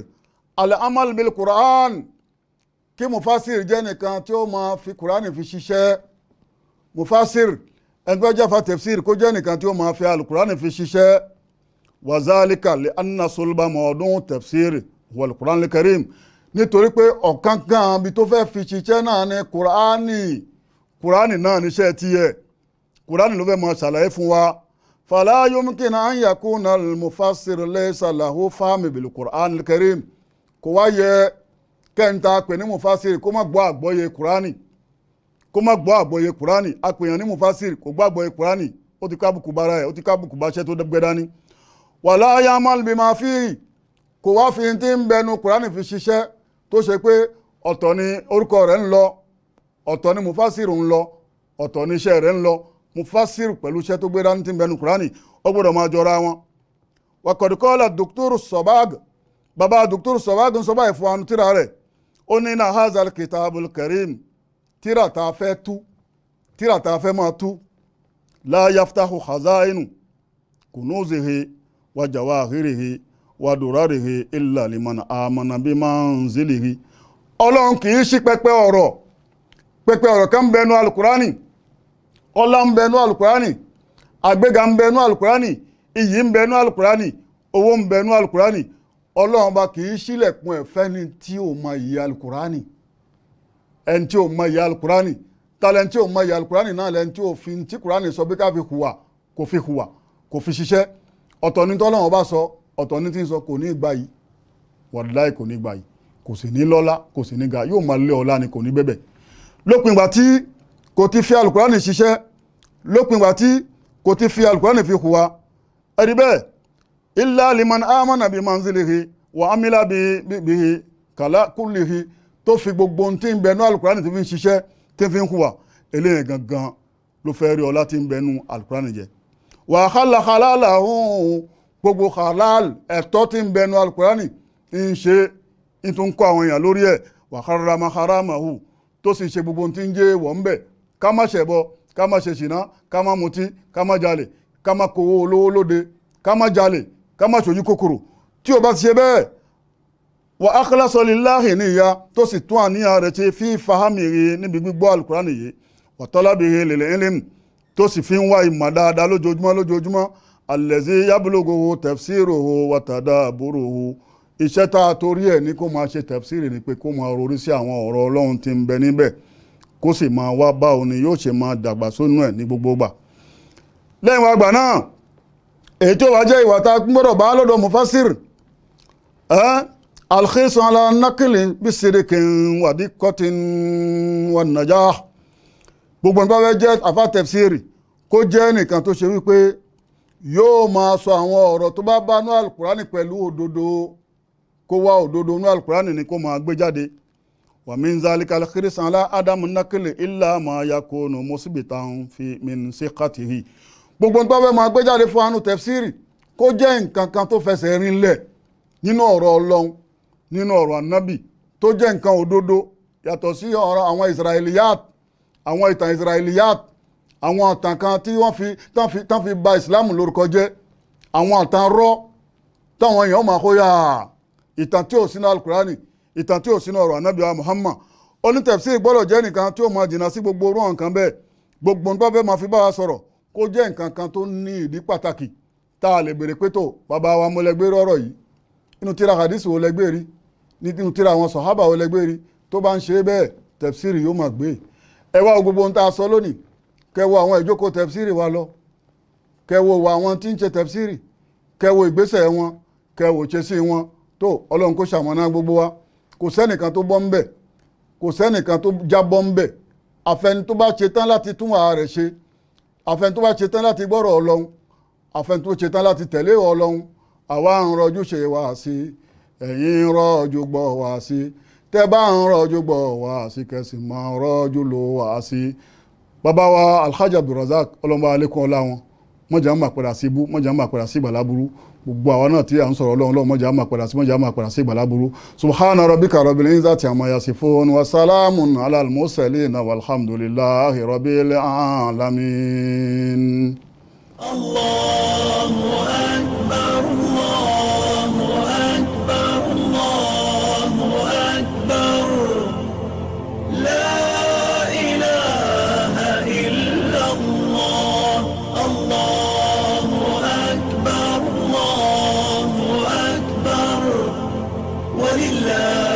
al-amal bil Qur'an kí mufasir jẹ́ nìkan tí ó máa fi Qur'an fi ṣiṣẹ́ mufasir ẹgbẹ́ jẹ́fà tafsir kó jẹ́ nìkan tí ó máa fi al-Qur'an fi ṣiṣẹ́ wa zalika li anna sulba mawdu' tafsir wal Qur'an al-Karim nítorí pé ọ̀kan kan bí tó fẹ́ fi ṣiṣẹ́ náà ní Qur'ani náà níṣẹ́ tiẹ̀ Qur'ani ló fẹ́ máa ṣàlàyé fún wa fala yumkin an yakuna al-mufassir laysa lahu fahmi bil Qur'an al-Karim kò wá yẹ kẹ́ńtà pè ní mufasir kó má gbọ́ àgbọ́yé Qur'ani apèyàn ní mufasir kò gbọ́ àgbọ́yé Qur'ani ó ti kábùkù bára ẹ̀ ó ti kábùkù báṣẹ́ tó gbé dání wala yamal bima fihi kò wá fi tí ń bẹnu Qur'ani fi ṣiṣẹ́ tó ṣe pé ọ̀tọ̀ ni orúkọ rẹ̀ ń lọ ọ̀tọ̀ ni mufasir ń lọ ọ̀tọ̀ ni iṣẹ́ rẹ̀ ń lọ mufasir pẹ̀lú iṣẹ́ tó gbé dání tí ń bẹnu Qur'ani ó gbọ́dọ̀ máa jọra wọn. wa qad qala Dr. Sobag bàbá Dr. Sobag ń sọ báyìí fún anu tíra rẹ̀ ó ní na hazal kitabul karim tíra tá a fẹ́ máa tú la yaftahu khazainu kunuzihi wa jawahirihi wa durarihi illa liman amana bi manzilihi ọlọ́run kì í ṣí pẹpẹ ọ̀rọ̀ kan bẹnu alukurani ọlá ń bẹnu alukurani àgbéga ń bẹnu alukurani iyì ń bẹnu alukurani owó ń bẹnu alukurani ọlọ́run bá kì í ṣílẹ̀kùn ẹ̀fẹ́ ni tí ò mọ iyì alukurani ẹni tí ò mọ iyì alukurani tálẹ̀ tí ò mọ iyì alukurani náà lẹ́ni tí ò fi tí kurani sọ bí ká fi hùwà kò fi ṣiṣẹ́ ọ̀tọ̀ ní tọ́lọ́run bá sọ ọ̀tọ̀ ní tí ń sọ kò ní gbà yìí wàláì kò ní gbà yìí kò sì ní lọ́lá kò sì ní ga yóò máa lé ọlá ni kò ní bẹ̀bẹ̀ lópin ìgbà tí kò ti fi alukurani ṣiṣẹ́ lópin ìgbà tí kò ti fi alukurani fi hùwà ẹ̀rí bẹ́ẹ̀ illa liman amana bi manzilihi wa amila bihi kala kullihi tó fi gbogbo ohun tí ń bẹnu alukurani tí fi ń ṣiṣẹ́ tí fi ń hùwà eléyìí gangan ló fẹ́ rí ọlá tí ń bẹnu alukurani jẹ wa halalahu gbogbo halal ẹ̀tọ́ tí ń bẹnu alukurani ń ṣe ìtún kọ́ àwọn èèyàn lórí ẹ̀ wa harrama haramahu tó sì ṣe gbogbo tí ń jẹ́ wọ̀ ń bẹ̀ ká má ṣẹbọ ká má ṣe ṣìná ká má mutí ká má jalè ká má kówó olówó lóde ká má jalè ká má ṣojú kòkòrò tí o bá ti ṣe bẹ́ẹ̀ wa akhlasa lillahi niyya tó sì tún àníyàn rẹ̀ ṣe fi fahamihi níbi gbígbọ́ alukurani yìí wa talabihi lil ilm tó sì fi ń wá ìmọ̀ dáadáa lójoojúmọ́ allazi yablughu tafsiruhu wa tadabburuhu iṣẹ́ tá a torí ẹ̀ ní kó máa ṣe tafsiri ni pé kó máa rorí sí àwọn ọ̀rọ̀ Ọlọ́run tí ń bẹ níbẹ̀ kó sì máa wá báwo ni yóò ṣe máa dàgbà sónú ẹ̀ ní gbogbo gbà. lẹ́yìn wàgbà náà èyí tó wá jẹ́ ìwà tá a gbọ́dọ̀ bá lọ́dọ̀ mufasir الخيص على النقل بسرك ودقة والنجاح gbogbo nípa fẹ́ jẹ́ àfá tẹ̀fsírì kó jẹ́ nìkan tó ṣe wípé yóò máa sọ àwọn ọ̀rọ̀ tó bá bá nú alukurani pẹ̀lú òdodo kó wá òdodo nú alukurani ni kó máa gbé jáde wa min zalika al-khirs ala adamu nakili illa ma yakunu musbitan fi min siqatihi gbogbo nípa fẹ́ máa gbé jáde fún àánú tẹ̀fsírì kó jẹ́ nǹkan kan tó fẹsẹ̀ rinlẹ̀ nínú ọ̀rọ̀ Ọlọ́run nínú ọ̀rọ̀ ànábì tó jẹ́ nǹkan òdodo yàtọ̀ sí ọ̀rọ̀ àwọn israeliyat àwọn ìtàn israeliyat àwọn ìtàn kan tí wọ́n fi bà ìsìláàmù lórúkọ jẹ́ àwọn ìtàn rọ́ táwọn èèyàn máa kóyà ìtàn tí ò sínú alukurani ìtàn tí ò sínú ọ̀rọ̀ ànábì wa Muhammad onítẹ̀fsírì gbọ́dọ̀ jẹ́ nìkan tí ó máa jìnnà sí gbogbo orú nǹkan bẹ́ẹ̀ gbogbo nípa fẹ́ máa fi bá wa sọ̀rọ̀ kó jẹ́ nǹkan kan tó ní ìdí pàtàkì tá a lè béèrè pé tó bàbá wa mo lẹ gbé rọ́rọ̀ yìí inú tíra hadisi wo lẹ gbé rí nínú tíra àwọn sọ̀hábà wo lẹ gbé rí tó bá ń ṣe bẹ́ẹ̀ tẹ̀fsírì yóò máa gbé ẹ wá gbogbo ohun tá a sọ lónìí kẹwo àwọn ìjókòó tẹ̀fsírì wa lọ kẹwo àwọn tí ń ṣe tẹ̀fsírì kẹwo ìgbésẹ̀ wọn kẹwo ìṣesí wọn tó ọlọ́run kó ṣamọ̀nà gbogbo wa kò sẹ́nìkan tó bọ́ ń bẹ̀ kò sẹ́nìkan tó jábọ́ ń bẹ̀ àfẹni tó bá ṣe tán láti tún ara rẹ̀ ṣe àfẹni tó bá ṣe tán láti gbọ́rọ̀ ọlọ́run àfẹni tó ṣe tán láti tẹ̀lé ọlọ́run àwa ń rọjú ṣe wá sí ẹ̀yin rọjú gbọ́ wá sí tẹ́ bá ń rọjú gbọ́ wá sí kẹsì máa rọjú lò wá sí. bàbá wa Alhaji Abdulrazak ọlọ́mọba alẹ́kùn ọlá wọn mọ̀jà máa padà sí ibú mọ̀jà máa padà sí ìgbàláburú gbogbo àwọn náà tí à ń sọ̀rọ̀ ọlọ́run mọ̀jà máa padà sí ìgbàláburú. subhana rabbika rabbil izzati amma yasifun wa salamun alal mursalin walhamdulillahi rabbil alamin. Allahu akbar. ولله